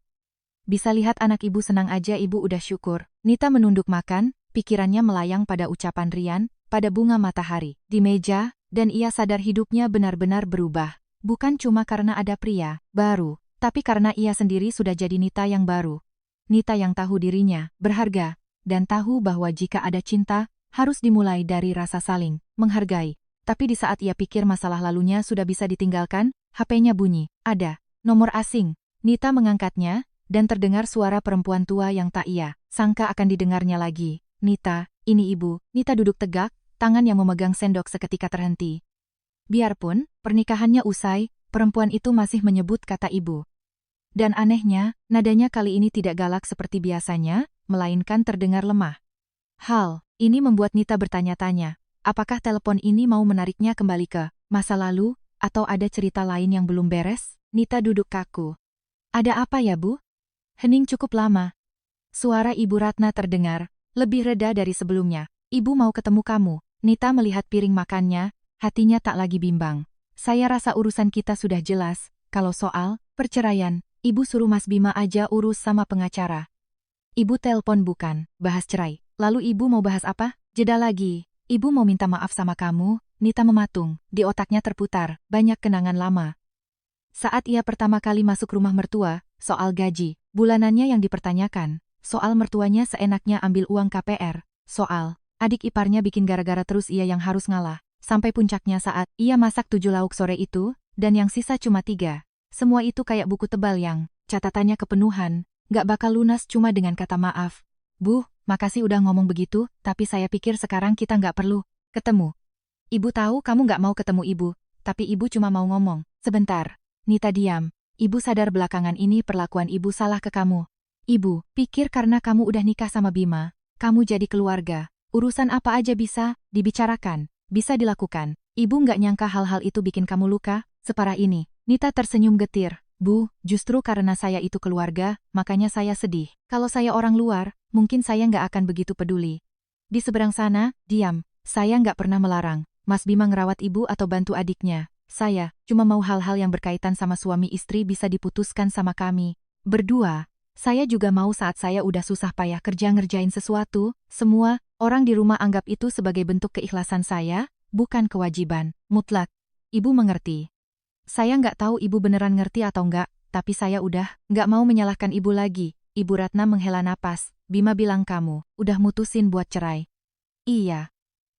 "Bisa lihat anak ibu senang aja ibu udah syukur." Nita menunduk makan, pikirannya melayang pada ucapan Rian, pada bunga matahari di meja, dan ia sadar hidupnya benar-benar berubah. Bukan cuma karena ada pria baru, tapi karena ia sendiri sudah jadi Nita yang baru. Nita yang tahu dirinya berharga, dan tahu bahwa jika ada cinta, harus dimulai dari rasa saling menghargai. Tapi di saat ia pikir masalah lalunya sudah bisa ditinggalkan, HP-nya bunyi. Ada nomor asing. Nita mengangkatnya, dan terdengar suara perempuan tua yang tak ia sangka akan didengarnya lagi. "Nita, ini ibu." Nita duduk tegak, tangan yang memegang sendok seketika terhenti. Biarpun pernikahannya usai, perempuan itu masih menyebut kata ibu. Dan anehnya, nadanya kali ini tidak galak seperti biasanya, melainkan terdengar lemah. Hal ini membuat Nita bertanya-tanya, apakah telepon ini mau menariknya kembali ke masa lalu, atau ada cerita lain yang belum beres? Nita duduk kaku. "Ada apa ya, Bu?" Hening cukup lama. Suara Ibu Ratna terdengar, lebih reda dari sebelumnya. "Ibu mau ketemu kamu." Nita melihat piring makannya, hatinya tak lagi bimbang. "Saya rasa urusan kita sudah jelas, kalau soal perceraian, Ibu suruh Mas Bima aja urus sama pengacara." Ibu telpon bukan, bahas cerai. Lalu ibu mau bahas apa? Jeda lagi. Ibu mau minta maaf sama kamu. Nita mematung, di otaknya terputar, banyak kenangan lama. Saat ia pertama kali masuk rumah mertua, soal gaji, bulanannya yang dipertanyakan, soal mertuanya seenaknya ambil uang KPR, soal adik iparnya bikin gara-gara terus ia yang harus ngalah, sampai puncaknya saat ia masak 7 lauk sore itu, dan yang sisa cuma 3. Semua itu kayak buku tebal yang catatannya kepenuhan, gak bakal lunas cuma dengan kata maaf. Bu, makasih udah ngomong begitu, tapi saya pikir sekarang kita gak perlu ketemu. Ibu tahu kamu gak mau ketemu ibu, tapi ibu cuma mau ngomong. Sebentar. Nita diam. Ibu sadar belakangan ini perlakuan ibu salah ke kamu. Ibu, pikir karena kamu udah nikah sama Bima, kamu jadi keluarga. Urusan apa aja bisa dibicarakan, bisa dilakukan. Ibu gak nyangka hal-hal itu bikin kamu luka, separah ini. Nita tersenyum getir. Bu, justru karena saya itu keluarga, makanya saya sedih. Kalau saya orang luar, mungkin saya gak akan begitu peduli. Di seberang sana, diam. Saya gak pernah melarang Mas Bima ngerawat ibu atau bantu adiknya. Saya cuma mau hal-hal yang berkaitan sama suami istri bisa diputuskan sama kami berdua. Saya juga mau saat saya udah susah payah kerja ngerjain sesuatu, semua orang di rumah anggap itu sebagai bentuk keikhlasan saya, bukan kewajiban mutlak. Ibu mengerti. Saya nggak tahu ibu beneran ngerti atau enggak, tapi saya udah nggak mau menyalahkan ibu lagi. Ibu Ratna menghela napas. Bima bilang kamu udah mutusin buat cerai. Iya.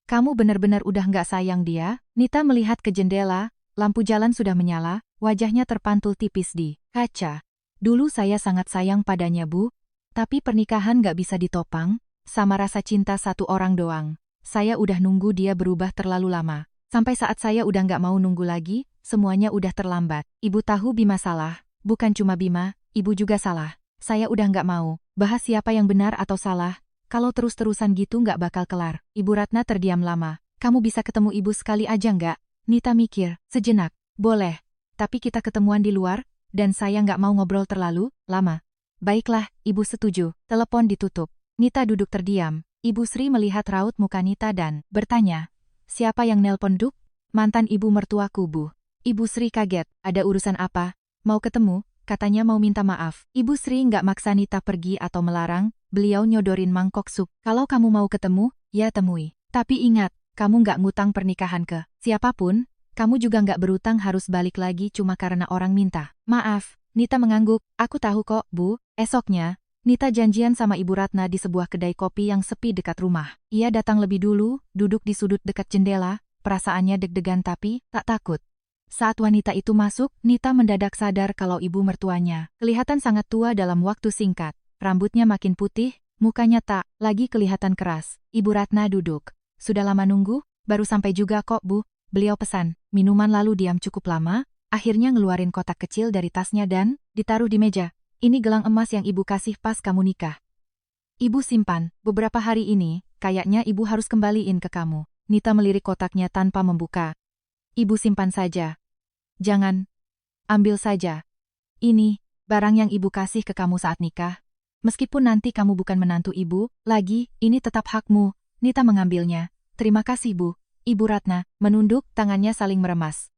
Kamu benar-benar udah nggak sayang dia? Nita melihat ke jendela, lampu jalan sudah menyala, wajahnya terpantul tipis di kaca. Dulu saya sangat sayang padanya Bu, tapi pernikahan nggak bisa ditopang, sama rasa cinta satu orang doang. Saya udah nunggu dia berubah terlalu lama. Sampai saat saya udah nggak mau nunggu lagi, semuanya udah terlambat. Ibu tahu Bima salah, bukan cuma Bima, ibu juga salah. Saya udah nggak mau bahas siapa yang benar atau salah. Kalau terus-terusan gitu nggak bakal kelar. Ibu Ratna terdiam lama. Kamu bisa ketemu ibu sekali aja nggak? Nita mikir, sejenak. Boleh. Tapi kita ketemuan di luar, dan saya nggak mau ngobrol terlalu lama. Baiklah, ibu setuju. Telepon ditutup. Nita duduk terdiam. Ibu Sri melihat raut muka Nita dan bertanya. Siapa yang nelpon Duk? Mantan ibu mertuaku Bu. Ibu Sri kaget. Ada urusan apa? Mau ketemu? Katanya mau minta maaf. Ibu Sri nggak maksa Nita pergi atau melarang. Beliau nyodorin mangkok sup. Kalau kamu mau ketemu, ya temui. Tapi ingat, kamu nggak ngutang pernikahan ke siapapun, kamu juga nggak berutang harus balik lagi cuma karena orang minta. Maaf, Nita mengangguk. Aku tahu kok, Bu. Esoknya, Nita janjian sama Ibu Ratna di sebuah kedai kopi yang sepi dekat rumah. Ia datang lebih dulu, duduk di sudut dekat jendela, perasaannya deg-degan tapi tak takut. Saat wanita itu masuk, Nita mendadak sadar kalau ibu mertuanya kelihatan sangat tua dalam waktu singkat. Rambutnya makin putih, mukanya tak lagi kelihatan keras. Ibu Ratna duduk. Sudah lama nunggu? Baru sampai juga kok Bu. Beliau pesan minuman lalu diam cukup lama, akhirnya ngeluarin kotak kecil dari tasnya dan ditaruh di meja. Ini gelang emas yang ibu kasih pas kamu nikah. Ibu simpan, beberapa hari ini, kayaknya ibu harus kembaliin ke kamu. Nita melirik kotaknya tanpa membuka. Ibu simpan saja. Jangan. Ambil saja. Ini, barang yang ibu kasih ke kamu saat nikah. Meskipun nanti kamu bukan menantu ibu, lagi, ini tetap hakmu. Nita mengambilnya. Terima kasih Bu. Ibu Ratna, menunduk, tangannya saling meremas.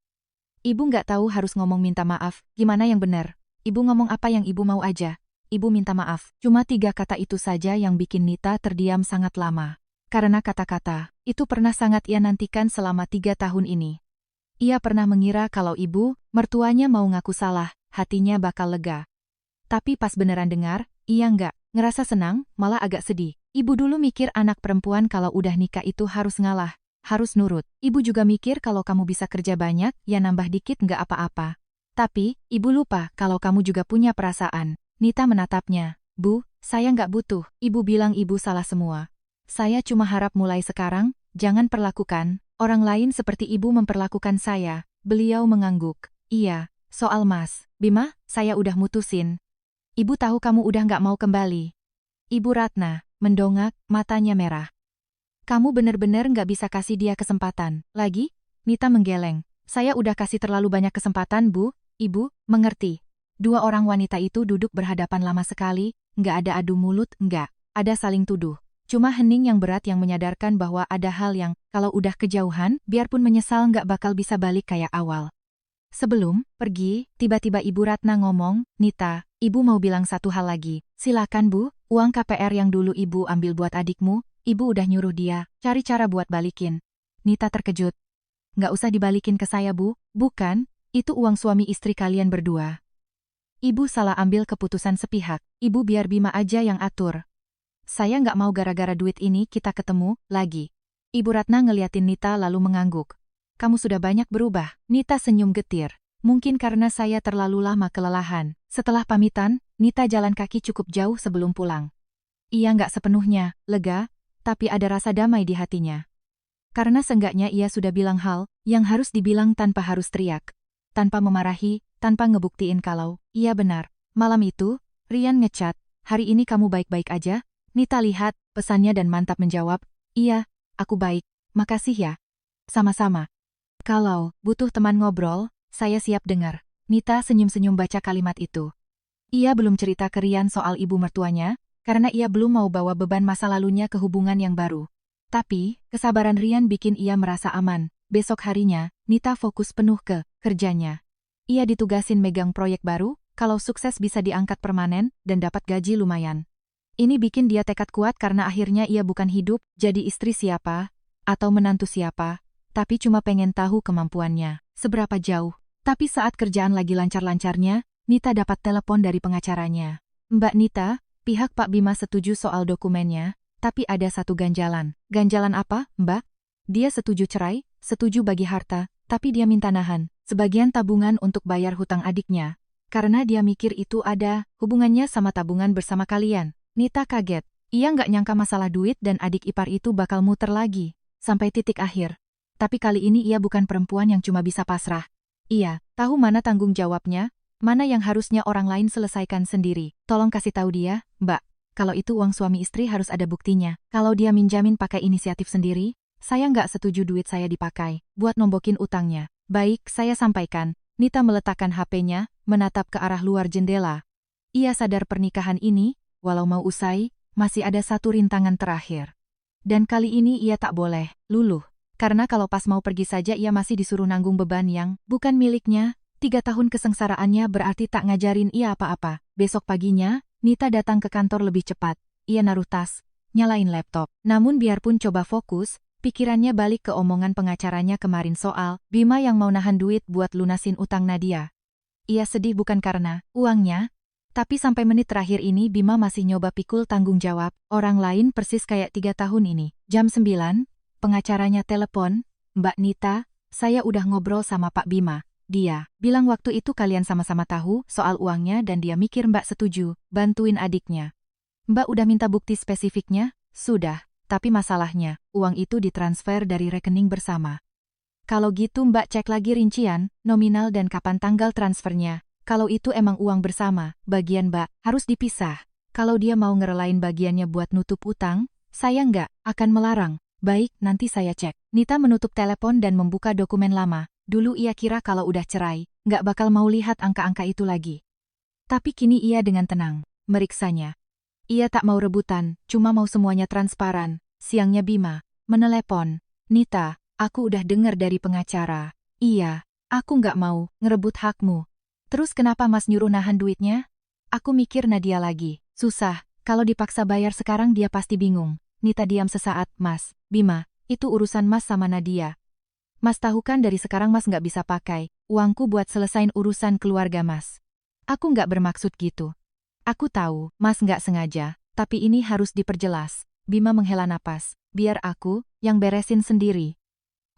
Ibu nggak tahu harus ngomong minta maaf, gimana yang benar. Ibu ngomong apa yang ibu mau aja. Ibu minta maaf. Cuma 3 kata itu saja yang bikin Nita terdiam sangat lama. Karena kata-kata, itu pernah sangat ia nantikan selama 3 tahun ini. Ia pernah mengira kalau ibu, mertuanya mau ngaku salah, hatinya bakal lega. Tapi pas beneran dengar, ia nggak ngerasa senang, malah agak sedih. Ibu dulu mikir anak perempuan kalau udah nikah itu harus ngalah, harus nurut. Ibu juga mikir kalau kamu bisa kerja banyak, ya nambah dikit nggak apa-apa. Tapi, ibu lupa kalau kamu juga punya perasaan. Nita menatapnya. Bu, saya nggak butuh. Ibu bilang ibu salah semua. Saya cuma harap mulai sekarang, jangan perlakukan orang lain seperti ibu memperlakukan saya. Beliau mengangguk. Iya, soal Mas Bima, saya udah mutusin. Ibu tahu kamu udah nggak mau kembali. Ibu Ratna mendongak, matanya merah. Kamu bener-bener nggak bisa kasih dia kesempatan. Lagi? Nita menggeleng. Saya udah kasih terlalu banyak kesempatan Bu. Ibu, mengerti. 2 orang wanita itu duduk berhadapan lama sekali, nggak ada adu mulut, nggak ada saling tuduh. Cuma hening yang berat yang menyadarkan bahwa ada hal yang, kalau udah kejauhan, biarpun menyesal nggak bakal bisa balik kayak awal. Sebelum pergi, tiba-tiba Ibu Ratna ngomong, Nita, Ibu mau bilang satu hal lagi. Silakan Bu. Uang KPR yang dulu ibu ambil buat adikmu, ibu udah nyuruh dia cari cara buat balikin. Nita terkejut. Nggak usah dibalikin ke saya, Bu. Bukan, itu uang suami istri kalian berdua. Ibu salah ambil keputusan sepihak. Ibu biar Bima aja yang atur. Saya nggak mau gara-gara duit ini kita ketemu lagi. Ibu Ratna ngeliatin Nita lalu mengangguk. Kamu sudah banyak berubah. Nita senyum getir. Mungkin karena saya terlalu lama kelelahan. Setelah pamitan, Nita jalan kaki cukup jauh sebelum pulang. Ia nggak sepenuhnya lega, tapi ada rasa damai di hatinya. Karena seenggaknya ia sudah bilang hal yang harus dibilang tanpa harus teriak. Tanpa memarahi, tanpa ngebuktiin kalau ia benar. Malam itu, Rian ngechat, "Hari ini kamu baik-baik aja?" Nita lihat pesannya dan mantap menjawab, "Iya, aku baik, makasih ya." "Sama-sama. Kalau butuh teman ngobrol, saya siap dengar." Nita senyum-senyum baca kalimat itu. Ia belum cerita ke Rian soal ibu mertuanya, karena ia belum mau bawa beban masa lalunya ke hubungan yang baru. Tapi, kesabaran Rian bikin ia merasa aman. Besok harinya, Nita fokus penuh ke kerjanya. Ia ditugasin megang proyek baru, kalau sukses bisa diangkat permanen dan dapat gaji lumayan. Ini bikin dia tekad kuat karena akhirnya ia bukan hidup jadi istri siapa, atau menantu siapa, tapi cuma pengen tahu kemampuannya seberapa jauh. Tapi saat kerjaan lagi lancar-lancarnya, Nita dapat telepon dari pengacaranya. "Mbak Nita, pihak Pak Bima setuju soal dokumennya, tapi ada satu ganjalan." "Ganjalan apa, Mbak?" "Dia setuju cerai, setuju bagi harta, tapi dia minta nahan sebagian tabungan untuk bayar hutang adiknya. Karena dia mikir itu ada hubungannya sama tabungan bersama kalian." Nita kaget. Ia nggak nyangka masalah duit dan adik ipar itu bakal muter lagi, sampai titik akhir. Tapi kali ini ia bukan perempuan yang cuma bisa pasrah. Ia tahu mana tanggung jawabnya, mana yang harusnya orang lain selesaikan sendiri. "Tolong kasih tahu dia, Mbak. Kalau itu uang suami istri harus ada buktinya. Kalau dia minjamin pakai inisiatif sendiri, saya nggak setuju duit saya dipakai buat nombokin utangnya." "Baik, saya sampaikan." Nita meletakkan HP-nya, menatap ke arah luar jendela. Ia sadar pernikahan ini, walau mau usai, masih ada satu rintangan terakhir. Dan kali ini ia tak boleh luluh. Karena kalau pas mau pergi saja ia masih disuruh nanggung beban yang bukan miliknya. 3 tahun kesengsaraannya berarti tak ngajarin ia apa-apa. Besok paginya, Nita datang ke kantor lebih cepat. Ia naruh tas, nyalain laptop. Namun biarpun coba fokus, pikirannya balik ke omongan pengacaranya kemarin soal Bima yang mau nahan duit buat lunasin utang Nadia. Ia sedih bukan karena uangnya, tapi sampai menit terakhir ini Bima masih nyoba pikul tanggung jawab orang lain persis kayak 3 tahun ini. Jam 9, pengacaranya telepon, "Mbak Nita, saya udah ngobrol sama Pak Bima. Dia bilang waktu itu kalian sama-sama tahu soal uangnya dan dia mikir Mbak setuju bantuin adiknya." "Mbak udah minta bukti spesifiknya?" "Sudah, tapi masalahnya, uang itu ditransfer dari rekening bersama." "Kalau gitu Mbak cek lagi rincian, nominal dan kapan tanggal transfernya. Kalau itu emang uang bersama, bagian Mbak harus dipisah. Kalau dia mau ngerelain bagiannya buat nutup utang, saya nggak akan melarang." "Baik, nanti saya cek." Nita menutup telepon dan membuka dokumen lama. Dulu ia kira kalau udah cerai, nggak bakal mau lihat angka-angka itu lagi. Tapi kini ia dengan tenang meriksanya. Ia tak mau rebutan, cuma mau semuanya transparan. Siangnya Bima menelepon. "Nita, aku udah dengar dari pengacara." "Iya, aku nggak mau ngerebut hakmu." "Terus kenapa Mas nyuruh nahan duitnya?" "Aku mikir Nadia lagi. Susah, kalau dipaksa bayar sekarang dia pasti bingung." Nita diam sesaat. "Mas, Bima, itu urusan Mas sama Nadia. Mas tahu kan dari sekarang Mas nggak bisa pakai uangku buat selesain urusan keluarga Mas." "Aku nggak bermaksud gitu." "Aku tahu, Mas nggak sengaja, tapi ini harus diperjelas." Bima menghela napas. "Biar aku yang beresin sendiri."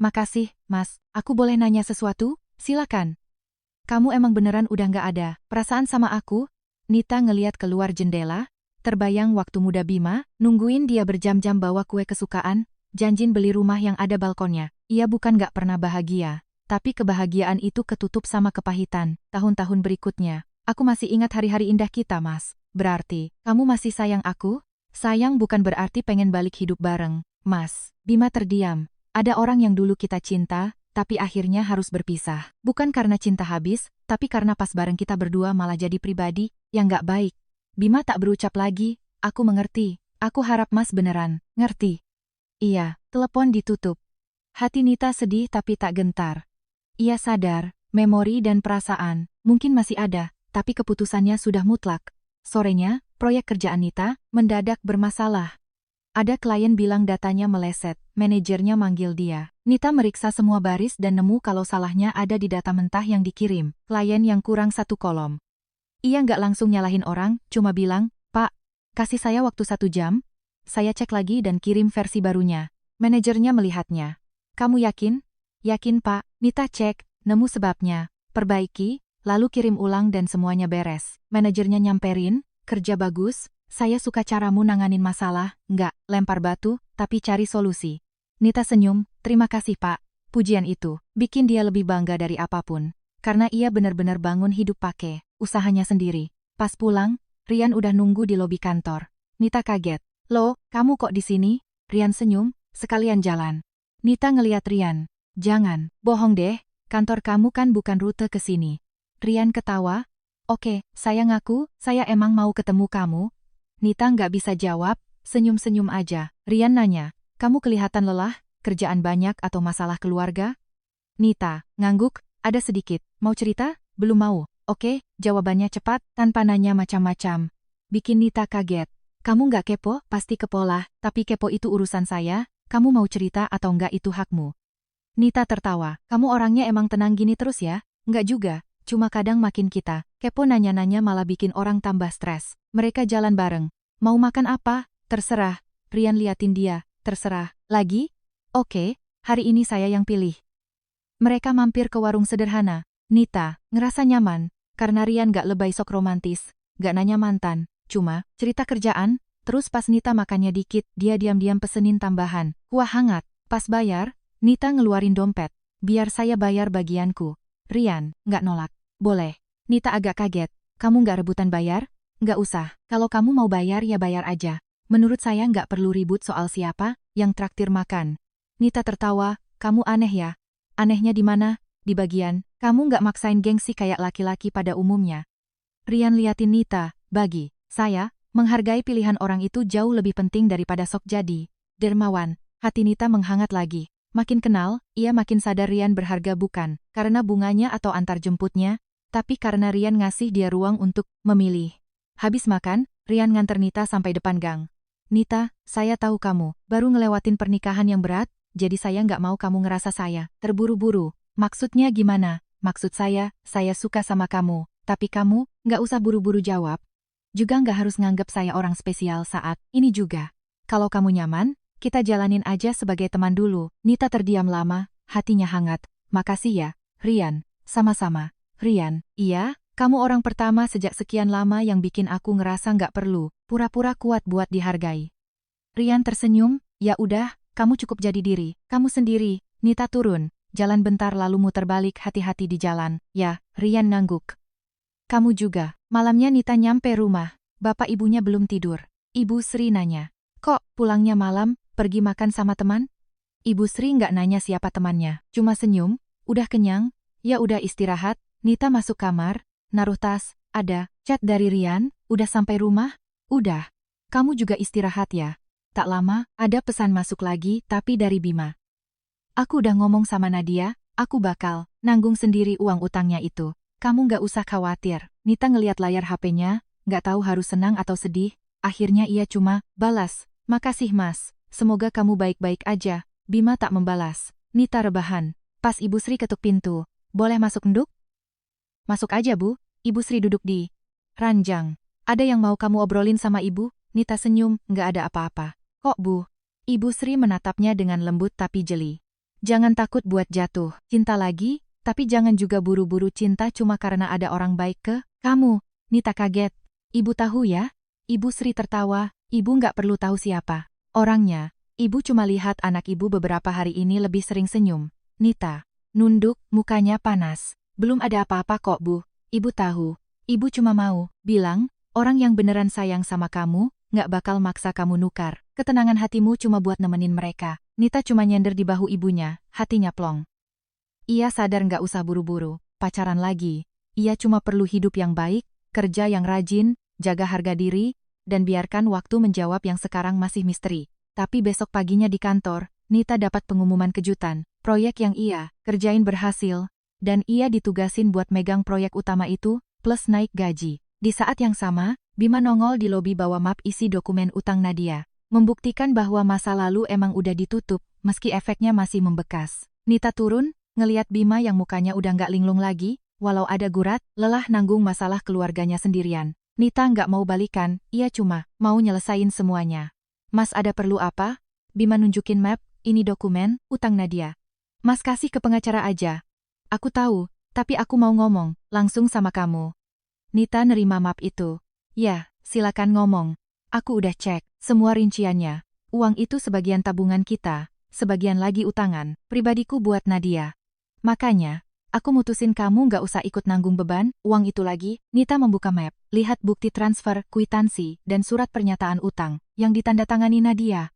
"Makasih, Mas. Aku boleh nanya sesuatu? Silakan." "Kamu emang beneran udah nggak ada perasaan sama aku?" Nita ngeliat keluar jendela, terbayang waktu muda Bima, nungguin dia berjam-jam bawa kue kesukaan, janjin beli rumah yang ada balkonnya. Ia bukan nggak pernah bahagia, tapi kebahagiaan itu ketutup sama kepahitan. Tahun-tahun berikutnya, "Aku masih ingat hari-hari indah kita, Mas." "Berarti, kamu masih sayang aku?" "Sayang bukan berarti pengen balik hidup bareng, Mas." Bima terdiam. "Ada orang yang dulu kita cinta, tapi akhirnya harus berpisah. Bukan karena cinta habis, tapi karena pas bareng kita berdua malah jadi pribadi yang nggak baik." Bima tak berucap lagi. "Aku mengerti. Aku harap Mas beneran ngerti." Iya, telepon ditutup. Hati Nita sedih tapi tak gentar. Ia sadar, memori dan perasaan mungkin masih ada, tapi keputusannya sudah mutlak. Sorenya, proyek kerjaan Nita mendadak bermasalah. Ada klien bilang datanya meleset, manajernya manggil dia. Nita meriksa semua baris dan nemu kalau salahnya ada di data mentah yang dikirim, klien yang kurang satu kolom. Ia nggak langsung nyalahin orang, cuma bilang, "Pak, kasih saya waktu 1 jam, saya cek lagi dan kirim versi barunya." Manajernya melihatnya. "Kamu yakin?" "Yakin, Pak." Nita cek, nemu sebabnya, perbaiki, lalu kirim ulang dan semuanya beres. Manajernya nyamperin, "Kerja bagus, saya suka caramu nanganin masalah, nggak lempar batu, tapi cari solusi." Nita senyum, "Terima kasih, Pak." Pujian itu bikin dia lebih bangga dari apapun. Karena ia benar-benar bangun hidup pakai usahanya sendiri. Pas pulang, Rian udah nunggu di lobi kantor. Nita kaget. "Loh, kamu kok di sini?" Rian senyum, "Sekalian jalan." Nita ngeliat Rian. "Jangan, bohong deh, kantor kamu kan bukan rute ke sini." Rian ketawa. "Oke, saya ngaku, saya emang mau ketemu kamu." Nita nggak bisa jawab, senyum-senyum aja. Rian nanya, "Kamu kelihatan lelah, kerjaan banyak atau masalah keluarga?" Nita ngangguk, "Ada sedikit. Mau cerita?" "Belum mau." "Oke," jawabannya cepat, tanpa nanya macam-macam. Bikin Nita kaget. "Kamu nggak kepo, pasti kepo lah, tapi kepo itu urusan saya, kamu mau cerita atau nggak itu hakmu." Nita tertawa, "Kamu orangnya emang tenang gini terus ya?" "Nggak juga, cuma kadang makin kita kepo nanya-nanya malah bikin orang tambah stres." Mereka jalan bareng. "Mau makan apa?" "Terserah." Rian liatin dia, "Terserah." "Lagi?" "Oke, hari ini saya yang pilih." Mereka mampir ke warung sederhana. Nita ngerasa nyaman, karena Rian gak lebay sok romantis, gak nanya mantan, cuma cerita kerjaan. Terus pas Nita makannya dikit, dia diam-diam pesenin tambahan, kuah hangat. Pas bayar, Nita ngeluarin dompet. "Biar saya bayar bagianku." Rian gak nolak. "Boleh." Nita agak kaget. "Kamu gak rebutan bayar?" "Gak usah, kalau kamu mau bayar ya bayar aja. Menurut saya gak perlu ribut soal siapa yang traktir makan." Nita tertawa, "Kamu aneh ya." "Anehnya di mana?" "Di bagian, kamu nggak maksain gengsi kayak laki-laki pada umumnya." Rian liatin Nita, "Bagi saya, menghargai pilihan orang itu jauh lebih penting daripada sok jadi dermawan." Hati Nita menghangat lagi. Makin kenal, ia makin sadar Rian berharga bukan karena bunganya atau antar jemputnya, tapi karena Rian ngasih dia ruang untuk memilih. Habis makan, Rian nganter Nita sampai depan gang. "Nita, saya tahu kamu baru ngelewatin pernikahan yang berat, jadi saya nggak mau kamu ngerasa saya terburu-buru." "Maksudnya gimana?" "Maksud saya suka sama kamu, tapi kamu nggak usah buru-buru jawab. Juga nggak harus nganggap saya orang spesial saat ini juga. Kalau kamu nyaman, kita jalanin aja sebagai teman dulu." Nita terdiam lama, hatinya hangat. "Makasih ya, Rian." "Sama-sama." "Rian, iya, kamu orang pertama sejak sekian lama yang bikin aku ngerasa nggak perlu pura-pura kuat buat dihargai." Rian tersenyum, "Ya udah, kamu cukup jadi diri kamu sendiri." Nita turun, jalan bentar lalu muter balik, hati-hati di jalan. "Ya." Rian ngangguk. "Kamu juga." Malamnya Nita nyampe rumah. Bapak ibunya belum tidur. Ibu Sri nanya, "Kok pulangnya malam, pergi makan sama teman?" Ibu Sri nggak nanya siapa temannya, cuma senyum, "Udah kenyang?" "Ya udah istirahat." Nita masuk kamar, naruh tas, "Ada chat dari Rian, udah sampai rumah?" "Udah." "Kamu juga istirahat ya." Tak lama, ada pesan masuk lagi, tapi dari Bima. "Aku udah ngomong sama Nadia, aku bakal nanggung sendiri uang utangnya itu. Kamu nggak usah khawatir." Nita ngeliat layar HP-nya, nggak tahu harus senang atau sedih. Akhirnya ia cuma balas, "Makasih Mas, semoga kamu baik-baik aja." Bima tak membalas. Nita rebahan. Pas Ibu Sri ketuk pintu, "Boleh masuk Nduk?" "Masuk aja Bu." Ibu Sri duduk di ranjang. "Ada yang mau kamu obrolin sama Ibu?" Nita senyum, "Nggak ada apa-apa." "Kok Bu?" Ibu Sri menatapnya dengan lembut tapi jeli. "Jangan takut buat jatuh cinta lagi, tapi jangan juga buru-buru cinta cuma karena ada orang baik ke kamu." Nita kaget. "Ibu tahu ya?" Ibu Sri tertawa, "Ibu nggak perlu tahu siapa orangnya. Ibu cuma lihat anak ibu beberapa hari ini lebih sering senyum." Nita nunduk, mukanya panas. "Belum ada apa-apa kok Bu. Ibu tahu. Ibu cuma mau bilang, orang yang beneran sayang sama kamu, nggak bakal maksa kamu nukar ketenangan hatimu cuma buat nemenin mereka." Nita cuma nyender di bahu ibunya, hatinya plong. Ia sadar nggak usah buru-buru pacaran lagi. Ia cuma perlu hidup yang baik, kerja yang rajin, jaga harga diri, dan biarkan waktu menjawab yang sekarang masih misteri. Tapi besok paginya di kantor, Nita dapat pengumuman kejutan. Proyek yang ia kerjain berhasil, dan ia ditugasin buat megang proyek utama itu, plus naik gaji. Di saat yang sama, Bima nongol di lobi bawa map isi dokumen utang Nadia. Membuktikan bahwa masa lalu emang udah ditutup, meski efeknya masih membekas. Nita turun, ngeliat Bima yang mukanya udah nggak linglung lagi, walau ada gurat, lelah nanggung masalah keluarganya sendirian. Nita nggak mau balikan, ia cuma mau nyelesain semuanya. Mas ada perlu apa? Bima nunjukin map, ini dokumen, utang Nadia. Mas kasih ke pengacara aja. Aku tahu, tapi aku mau ngomong, langsung sama kamu. Nita nerima map itu. Ya, silakan ngomong. Aku udah cek, semua rinciannya. Uang itu sebagian tabungan kita, sebagian lagi utangan, pribadiku buat Nadia. Makanya, aku mutusin kamu nggak usah ikut nanggung beban, uang itu lagi. Nita membuka map, lihat bukti transfer, kwitansi, dan surat pernyataan utang, yang ditandatangani Nadia.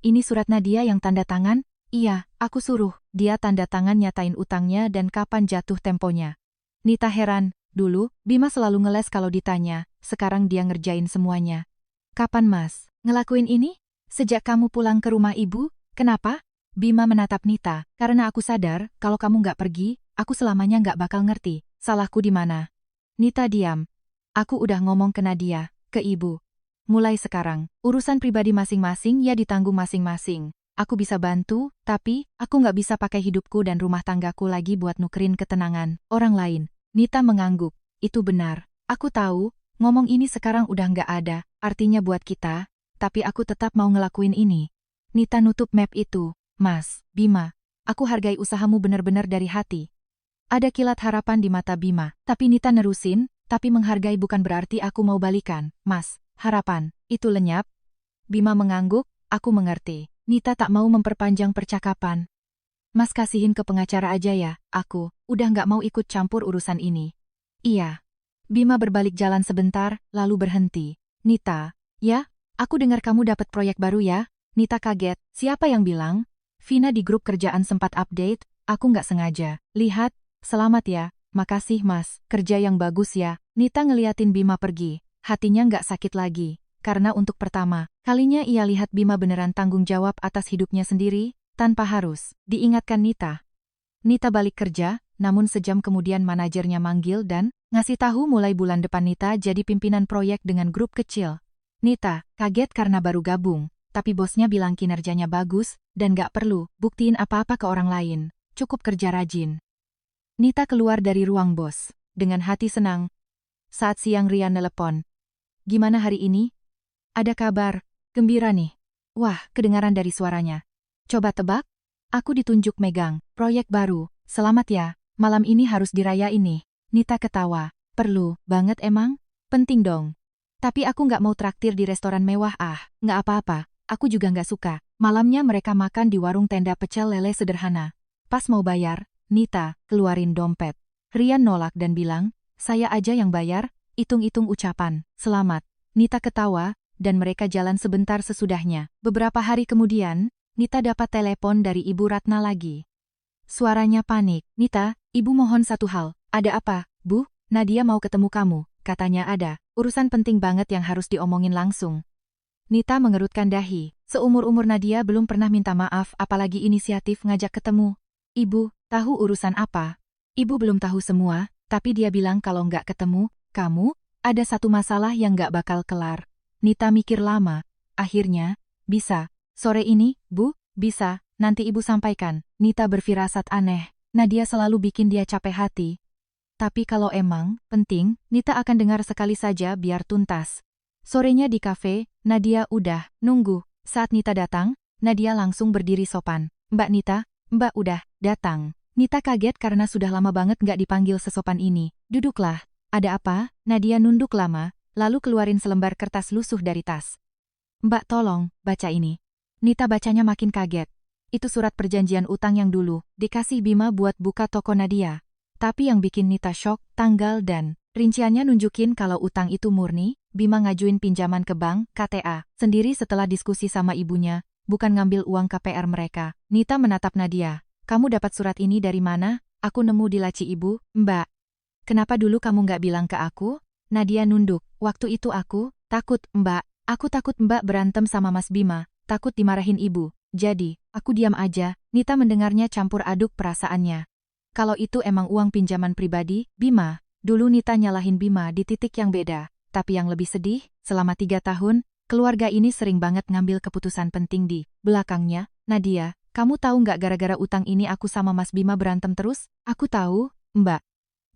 Ini surat Nadia yang tanda tangan? Iya, aku suruh. Dia tanda tangan nyatain utangnya dan kapan jatuh temponya. Nita heran, dulu, Bima selalu ngeles kalau ditanya, sekarang dia ngerjain semuanya. Kapan Mas ngelakuin ini? Sejak kamu pulang ke rumah ibu? Kenapa? Bima menatap Nita, karena aku sadar, kalau kamu nggak pergi, aku selamanya nggak bakal ngerti, salahku di mana. Nita diam. Aku udah ngomong ke Nadia, ke ibu. Mulai sekarang, urusan pribadi masing-masing ya ditanggung masing-masing. Aku bisa bantu, tapi aku nggak bisa pakai hidupku dan rumah tanggaku lagi buat nukerin ketenangan orang lain. Nita mengangguk. Itu benar. Aku tahu, ngomong ini sekarang udah nggak ada, artinya buat kita, tapi aku tetap mau ngelakuin ini. Nita nutup map itu. Mas, Bima, aku hargai usahamu benar-benar dari hati. Ada kilat harapan di mata Bima, tapi Nita nerusin, tapi menghargai bukan berarti aku mau balikan. Mas, harapan, itu lenyap. Bima mengangguk, aku mengerti. Nita tak mau memperpanjang percakapan. Mas kasihin ke pengacara aja ya, aku udah nggak mau ikut campur urusan ini. Iya. Bima berbalik jalan sebentar, lalu berhenti. Nita, ya, aku dengar kamu dapat proyek baru ya? Nita kaget, siapa yang bilang? Vina di grup kerjaan sempat update, aku nggak sengaja. Lihat, selamat ya, makasih mas, kerja yang bagus ya. Nita ngeliatin Bima pergi, hatinya nggak sakit lagi. Karena untuk pertama kalinya ia lihat Bima beneran tanggung jawab atas hidupnya sendiri, tanpa harus diingatkan Nita. Nita balik kerja, namun sejam kemudian manajernya manggil dan ngasih tahu mulai bulan depan Nita jadi pimpinan proyek dengan grup kecil. Nita kaget karena baru gabung, tapi bosnya bilang kinerjanya bagus dan gak perlu buktiin apa-apa ke orang lain, cukup kerja rajin. Nita keluar dari ruang bos, dengan hati senang. Saat siang Rian nelepon. Gimana hari ini? Ada kabar, gembira nih. Wah, kedengaran dari suaranya. Coba tebak? Aku ditunjuk megang proyek baru. Selamat ya, malam ini harus dirayain nih. Nita ketawa. Perlu banget emang? Penting dong. Tapi aku nggak mau traktir di restoran mewah nggak apa-apa. Aku juga nggak suka. Malamnya mereka makan di warung tenda pecel lele sederhana. Pas mau bayar, Nita keluarin dompet. Rian nolak dan bilang, saya aja yang bayar, hitung-hitung ucapan. Selamat. Nita ketawa, dan mereka jalan sebentar sesudahnya. Beberapa hari kemudian, Nita dapat telepon dari Ibu Ratna lagi. Suaranya panik. Nita, Ibu mohon satu hal. Ada apa, Bu? Nadia mau ketemu kamu, katanya ada. Urusan penting banget yang harus diomongin langsung. Nita mengerutkan dahi. Seumur-umur Nadia belum pernah minta maaf apalagi inisiatif ngajak ketemu. Ibu, tahu urusan apa? Ibu belum tahu semua, tapi dia bilang kalau nggak ketemu, kamu, ada satu masalah yang nggak bakal kelar. Nita mikir lama. Akhirnya, bisa. Sore ini, Bu, bisa, nanti Ibu sampaikan. Nita berfirasat aneh. Nadia selalu bikin dia capek hati. Tapi kalau emang penting, Nita akan dengar sekali saja biar tuntas. Sorenya di kafe, Nadia udah nunggu. Saat Nita datang, Nadia langsung berdiri sopan. Mbak Nita, Mbak udah datang. Nita kaget karena sudah lama banget nggak dipanggil sesopan ini. Duduklah. Ada apa? Nadia nunduk lama, lalu keluarin selembar kertas lusuh dari tas. Mbak tolong, baca ini. Nita bacanya makin kaget. Itu surat perjanjian utang yang dulu dikasih Bima buat buka toko Nadia. Tapi yang bikin Nita shock, tanggal dan rinciannya nunjukin kalau utang itu murni, Bima ngajuin pinjaman ke bank, KTA, sendiri setelah diskusi sama ibunya, bukan ngambil uang KPR mereka. Nita menatap Nadia. Kamu dapat surat ini dari mana? Aku nemu di laci ibu, Mbak. Kenapa dulu kamu nggak bilang ke aku? Nadia nunduk. Waktu itu aku takut, Mbak. Aku takut Mbak berantem sama Mas Bima, takut dimarahin ibu. Jadi, aku diam aja. Nita mendengarnya campur aduk perasaannya. Kalau itu emang uang pinjaman pribadi, Bima. Dulu Nita nyalahin Bima di titik yang beda. Tapi yang lebih sedih, selama 3 tahun, keluarga ini sering banget ngambil keputusan penting di belakangnya. Nadia, kamu tahu nggak gara-gara utang ini aku sama Mas Bima berantem terus? Aku tahu, Mbak.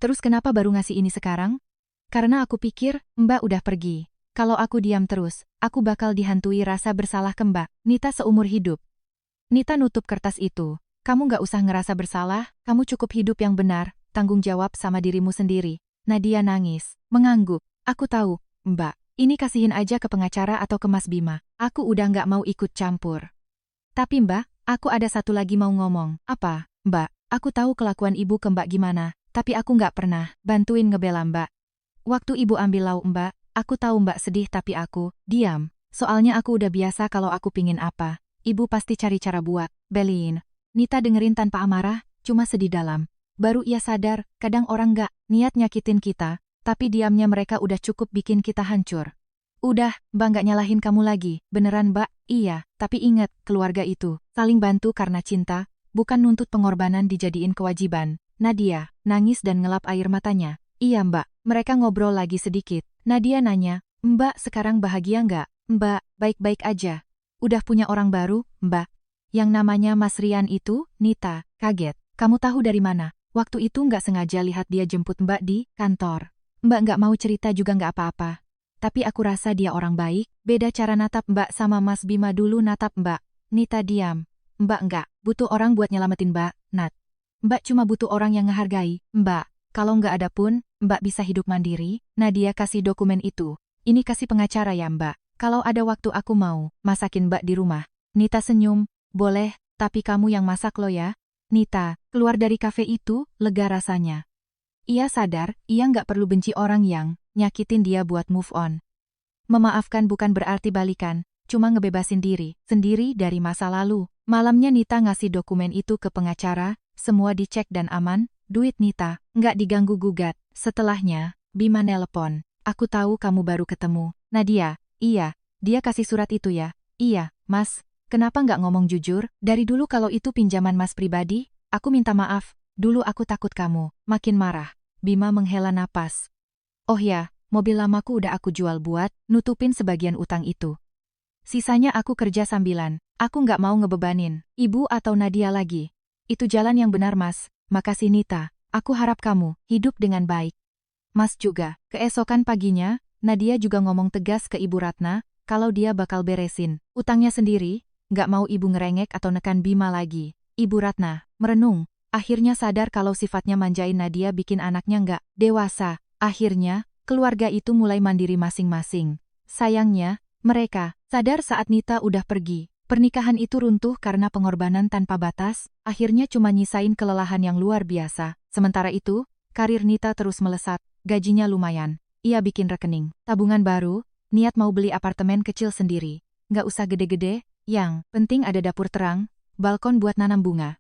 Terus kenapa baru ngasih ini sekarang? Karena aku pikir, Mbak udah pergi. Kalau aku diam terus, aku bakal dihantui rasa bersalah ke Mbak, Nita seumur hidup. Nita nutup kertas itu. Kamu nggak usah ngerasa bersalah, kamu cukup hidup yang benar, tanggung jawab sama dirimu sendiri. Nadia nangis, mengangguk. Aku tahu, Mbak. Ini kasihin aja ke pengacara atau ke Mas Bima. Aku udah nggak mau ikut campur. Tapi Mbak, aku ada satu lagi mau ngomong. Apa? Mbak, aku tahu kelakuan ibu ke Mbak gimana, tapi aku nggak pernah bantuin ngebela Mbak. Waktu ibu ambil lauk Mbak, aku tahu Mbak sedih tapi aku diam. Soalnya aku udah biasa kalau aku pingin apa. Ibu pasti cari cara buat beliin. Nita dengerin tanpa amarah, cuma sedih dalam. Baru ia sadar, kadang orang nggak niat nyakitin kita, tapi diamnya mereka udah cukup bikin kita hancur. Udah, Mbak nggak nyalahin kamu lagi, beneran Mbak? Iya, tapi ingat, keluarga itu saling bantu karena cinta, bukan nuntut pengorbanan dijadiin kewajiban. Nadia nangis dan ngelap air matanya. Iya Mbak, mereka ngobrol lagi sedikit. Nadia nanya, Mbak sekarang bahagia nggak? Mbak, baik-baik aja. Udah punya orang baru, Mbak. Yang namanya Mas Rian itu, Nita, kaget. Kamu tahu dari mana? Waktu itu nggak sengaja lihat dia jemput Mbak di kantor. Mbak nggak mau cerita juga nggak apa-apa. Tapi aku rasa dia orang baik, beda cara natap Mbak sama Mas Bima dulu natap Mbak. Nita diam. Mbak nggak butuh orang buat nyelamatin Mbak, Nat. Mbak cuma butuh orang yang ngehargai, Mbak. Kalau nggak ada pun, Mbak bisa hidup mandiri. Nadia kasih dokumen itu. Ini kasih pengacara ya Mbak. Kalau ada waktu aku mau masakin Mbak di rumah. Nita senyum. Boleh, tapi kamu yang masak lo ya. Nita keluar dari kafe itu, lega rasanya. Ia sadar, ia nggak perlu benci orang yang nyakitin dia buat move on. Memaafkan bukan berarti balikan, cuma ngebebasin diri sendiri dari masa lalu. Malamnya Nita ngasih dokumen itu ke pengacara, semua dicek dan aman, duit Nita nggak diganggu-gugat. Setelahnya, Bima nelpon. Aku tahu kamu baru ketemu. Nadia, iya, dia kasih surat itu ya? Iya, Mas. Kenapa nggak ngomong jujur? Dari dulu kalau itu pinjaman Mas pribadi, aku minta maaf. Dulu aku takut kamu makin marah. Bima menghela napas. Oh ya, mobil lamaku udah aku jual buat nutupin sebagian utang itu. Sisanya aku kerja sambilan. Aku nggak mau ngebebanin Ibu atau Nadia lagi. Itu jalan yang benar Mas. Makasih Nita. Aku harap kamu hidup dengan baik. Mas juga. Keesokan paginya, Nadia juga ngomong tegas ke Ibu Ratna, kalau dia bakal beresin utangnya sendiri, nggak mau ibu ngerengek atau nekan Bima lagi. Ibu Ratna merenung. Akhirnya sadar kalau sifatnya manjain Nadia bikin anaknya nggak dewasa. Akhirnya, keluarga itu mulai mandiri masing-masing. Sayangnya, mereka sadar saat Nita udah pergi. Pernikahan itu runtuh karena pengorbanan tanpa batas, akhirnya cuma nyisain kelelahan yang luar biasa. Sementara itu, karir Nita terus melesat, gajinya lumayan. Ia bikin rekening tabungan baru, niat mau beli apartemen kecil sendiri. Nggak usah gede-gede, yang penting ada dapur terang, balkon buat nanam bunga.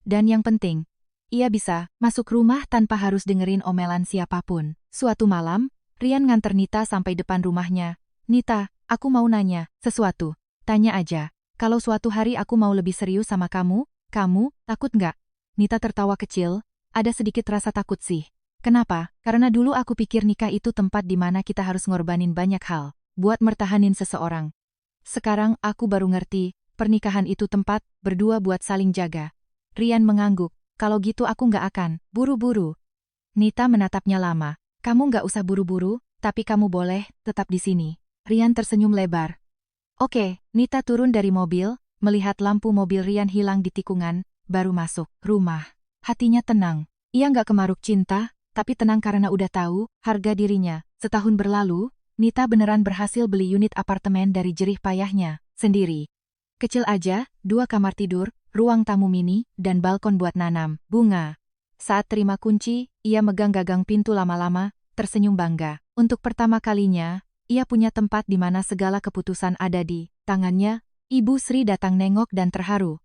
Dan yang penting, ia bisa masuk rumah tanpa harus dengerin omelan siapapun. Suatu malam, Rian nganter Nita sampai depan rumahnya. Nita, aku mau nanya sesuatu. Tanya aja. Kalau suatu hari aku mau lebih serius sama kamu takut nggak? Nita tertawa kecil, ada sedikit rasa takut sih. Kenapa? Karena dulu aku pikir nikah itu tempat di mana kita harus ngorbanin banyak hal, buat mertahanin seseorang. Sekarang aku baru ngerti, pernikahan itu tempat berdua buat saling jaga. Rian mengangguk, kalau gitu aku nggak akan buru-buru. Nita menatapnya lama. Kamu nggak usah buru-buru, tapi kamu boleh tetap di sini. Rian tersenyum lebar. Oke, Nita turun dari mobil, melihat lampu mobil Rian hilang di tikungan, baru masuk rumah. Hatinya tenang. Ia nggak kemaruk cinta, tapi tenang karena udah tahu harga dirinya. Setahun berlalu, Nita beneran berhasil beli unit apartemen dari jerih payahnya sendiri. Kecil aja, 2 kamar tidur, ruang tamu mini, dan balkon buat nanam bunga. Saat terima kunci, ia megang gagang pintu lama-lama, tersenyum bangga. Untuk pertama kalinya, ia punya tempat di mana segala keputusan ada di tangannya. Ibu Sri datang nengok dan terharu.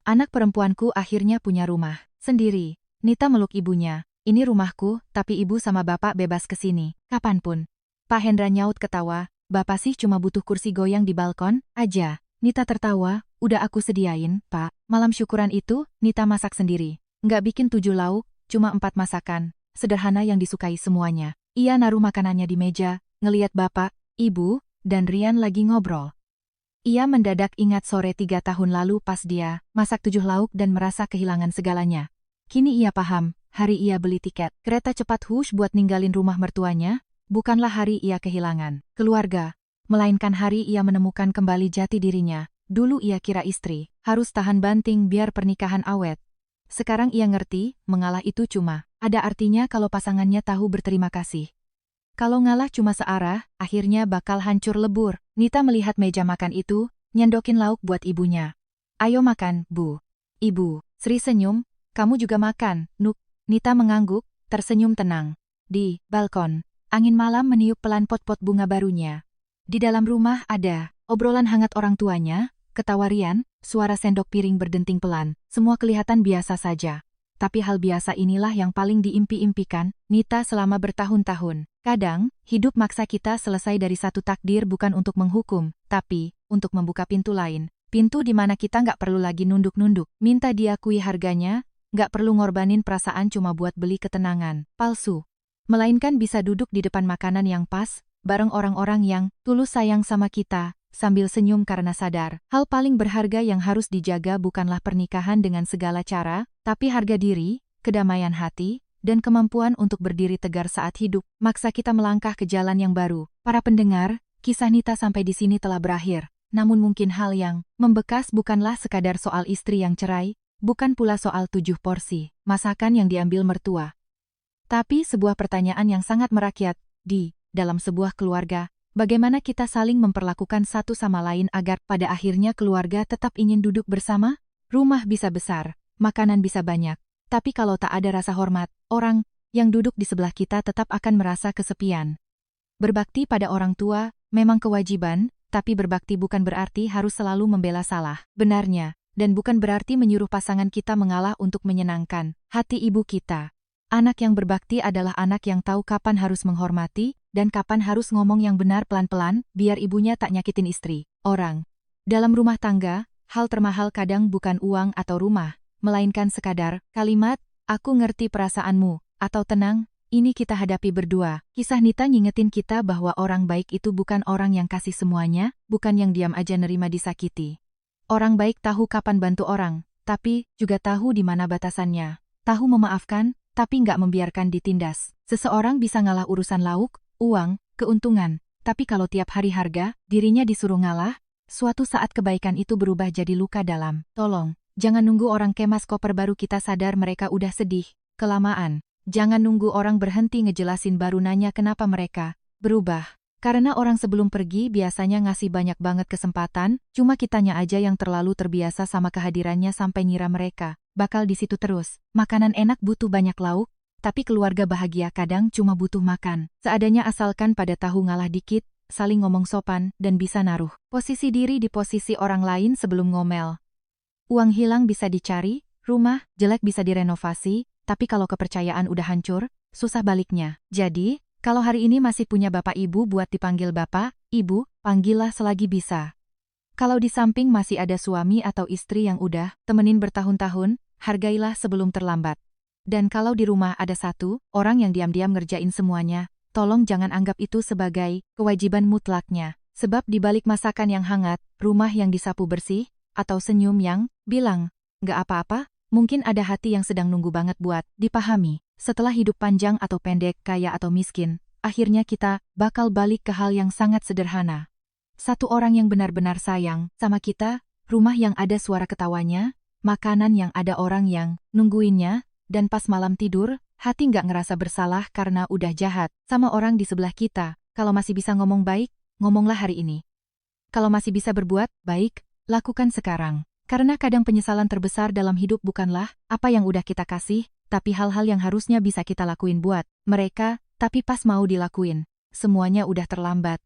Anak perempuanku akhirnya punya rumah sendiri. Nita meluk ibunya. Ini rumahku, tapi ibu sama bapak bebas ke sini kapanpun. Pak Hendra nyaut ketawa. Bapak sih cuma butuh kursi goyang di balkon aja. Nita tertawa, udah aku sediain, Pak. Malam syukuran itu, Nita masak sendiri. Nggak bikin 7 lauk, cuma 4 masakan. Sederhana yang disukai semuanya. Ia naruh makanannya di meja, ngeliat bapak, ibu, dan Rian lagi ngobrol. Ia mendadak ingat sore 3 tahun lalu pas dia masak 7 lauk dan merasa kehilangan segalanya. Kini ia paham, hari ia beli tiket kereta cepat hush buat ninggalin rumah mertuanya, bukanlah hari ia kehilangan keluarga, melainkan hari ia menemukan kembali jati dirinya. Dulu ia kira istri harus tahan banting biar pernikahan awet. Sekarang ia ngerti, mengalah itu cuma ada artinya kalau pasangannya tahu berterima kasih. Kalau ngalah cuma searah, akhirnya bakal hancur lebur. Nita melihat meja makan itu, nyendokin lauk buat ibunya. Ayo makan, Bu. Ibu, Sri senyum, kamu juga makan, Nuk. Nita mengangguk, tersenyum tenang. Di balkon, angin malam meniup pelan pot-pot bunga barunya. Di dalam rumah ada obrolan hangat orang tuanya, ketawa Rian, suara sendok piring berdenting pelan, semua kelihatan biasa saja. Tapi hal biasa inilah yang paling diimpi-impikan Nita selama bertahun-tahun. Kadang, hidup maksa kita selesai dari satu takdir bukan untuk menghukum, tapi untuk membuka pintu lain. Pintu di mana kita nggak perlu lagi nunduk-nunduk, minta diakui harganya, nggak perlu ngorbanin perasaan cuma buat beli ketenangan palsu. Melainkan bisa duduk di depan makanan yang pas, bareng orang-orang yang tulus sayang sama kita, sambil senyum karena sadar, hal paling berharga yang harus dijaga bukanlah pernikahan dengan segala cara, tapi harga diri, kedamaian hati, dan kemampuan untuk berdiri tegar saat hidup maksa kita melangkah ke jalan yang baru. Para pendengar, kisah Nita sampai di sini telah berakhir. Namun mungkin hal yang membekas bukanlah sekadar soal istri yang cerai, bukan pula soal 7 porsi masakan yang diambil mertua. Tapi sebuah pertanyaan yang sangat merakyat, di dalam sebuah keluarga, bagaimana kita saling memperlakukan satu sama lain agar pada akhirnya keluarga tetap ingin duduk bersama? Rumah bisa besar, makanan bisa banyak, tapi kalau tak ada rasa hormat, orang yang duduk di sebelah kita tetap akan merasa kesepian. Berbakti pada orang tua memang kewajiban, tapi berbakti bukan berarti harus selalu membela salah benarnya, dan bukan berarti menyuruh pasangan kita mengalah untuk menyenangkan hati ibu kita. Anak yang berbakti adalah anak yang tahu kapan harus menghormati, dan kapan harus ngomong yang benar pelan-pelan, biar ibunya tak nyakitin istri, orang. Dalam rumah tangga, hal termahal kadang bukan uang atau rumah, melainkan sekadar kalimat, aku ngerti perasaanmu, atau tenang, ini kita hadapi berdua. Kisah Nita ngingetin kita bahwa orang baik itu bukan orang yang kasih semuanya, bukan yang diam aja nerima disakiti. Orang baik tahu kapan bantu orang, tapi juga tahu di mana batasannya. Tahu memaafkan, tapi nggak membiarkan ditindas. Seseorang bisa ngalah urusan lauk, uang, keuntungan, tapi kalau tiap hari harga, dirinya disuruh ngalah, suatu saat kebaikan itu berubah jadi luka dalam. Tolong, jangan nunggu orang kemas koper baru kita sadar mereka udah sedih, kelamaan. Jangan nunggu orang berhenti ngejelasin baru nanya kenapa mereka berubah. Karena orang sebelum pergi biasanya ngasih banyak banget kesempatan, cuma kitanya aja yang terlalu terbiasa sama kehadirannya sampai ngira mereka bakal di situ terus. Makanan enak butuh banyak lauk, tapi keluarga bahagia kadang cuma butuh makan seadanya asalkan pada tahu ngalah dikit, saling ngomong sopan, dan bisa naruh posisi diri di posisi orang lain sebelum ngomel. Uang hilang bisa dicari, rumah jelek bisa direnovasi, tapi kalau kepercayaan udah hancur, susah baliknya. Jadi, kalau hari ini masih punya bapak ibu buat dipanggil bapak, ibu, panggillah selagi bisa. Kalau di samping masih ada suami atau istri yang udah temenin bertahun-tahun, hargailah sebelum terlambat. Dan kalau di rumah ada satu orang yang diam-diam ngerjain semuanya, tolong jangan anggap itu sebagai kewajiban mutlaknya. Sebab di balik masakan yang hangat, rumah yang disapu bersih, atau senyum yang bilang, "Nggak apa-apa," mungkin ada hati yang sedang nunggu banget buat dipahami. Setelah hidup panjang atau pendek, kaya atau miskin, akhirnya kita bakal balik ke hal yang sangat sederhana. Satu orang yang benar-benar sayang sama kita, rumah yang ada suara ketawanya, makanan yang ada orang yang nungguinnya, dan pas malam tidur, hati nggak ngerasa bersalah karena udah jahat sama orang di sebelah kita. Kalau masih bisa ngomong baik, ngomonglah hari ini. Kalau masih bisa berbuat baik, lakukan sekarang. Karena kadang penyesalan terbesar dalam hidup bukanlah apa yang udah kita kasih, tapi hal-hal yang harusnya bisa kita lakuin buat mereka, tapi pas mau dilakuin, semuanya udah terlambat.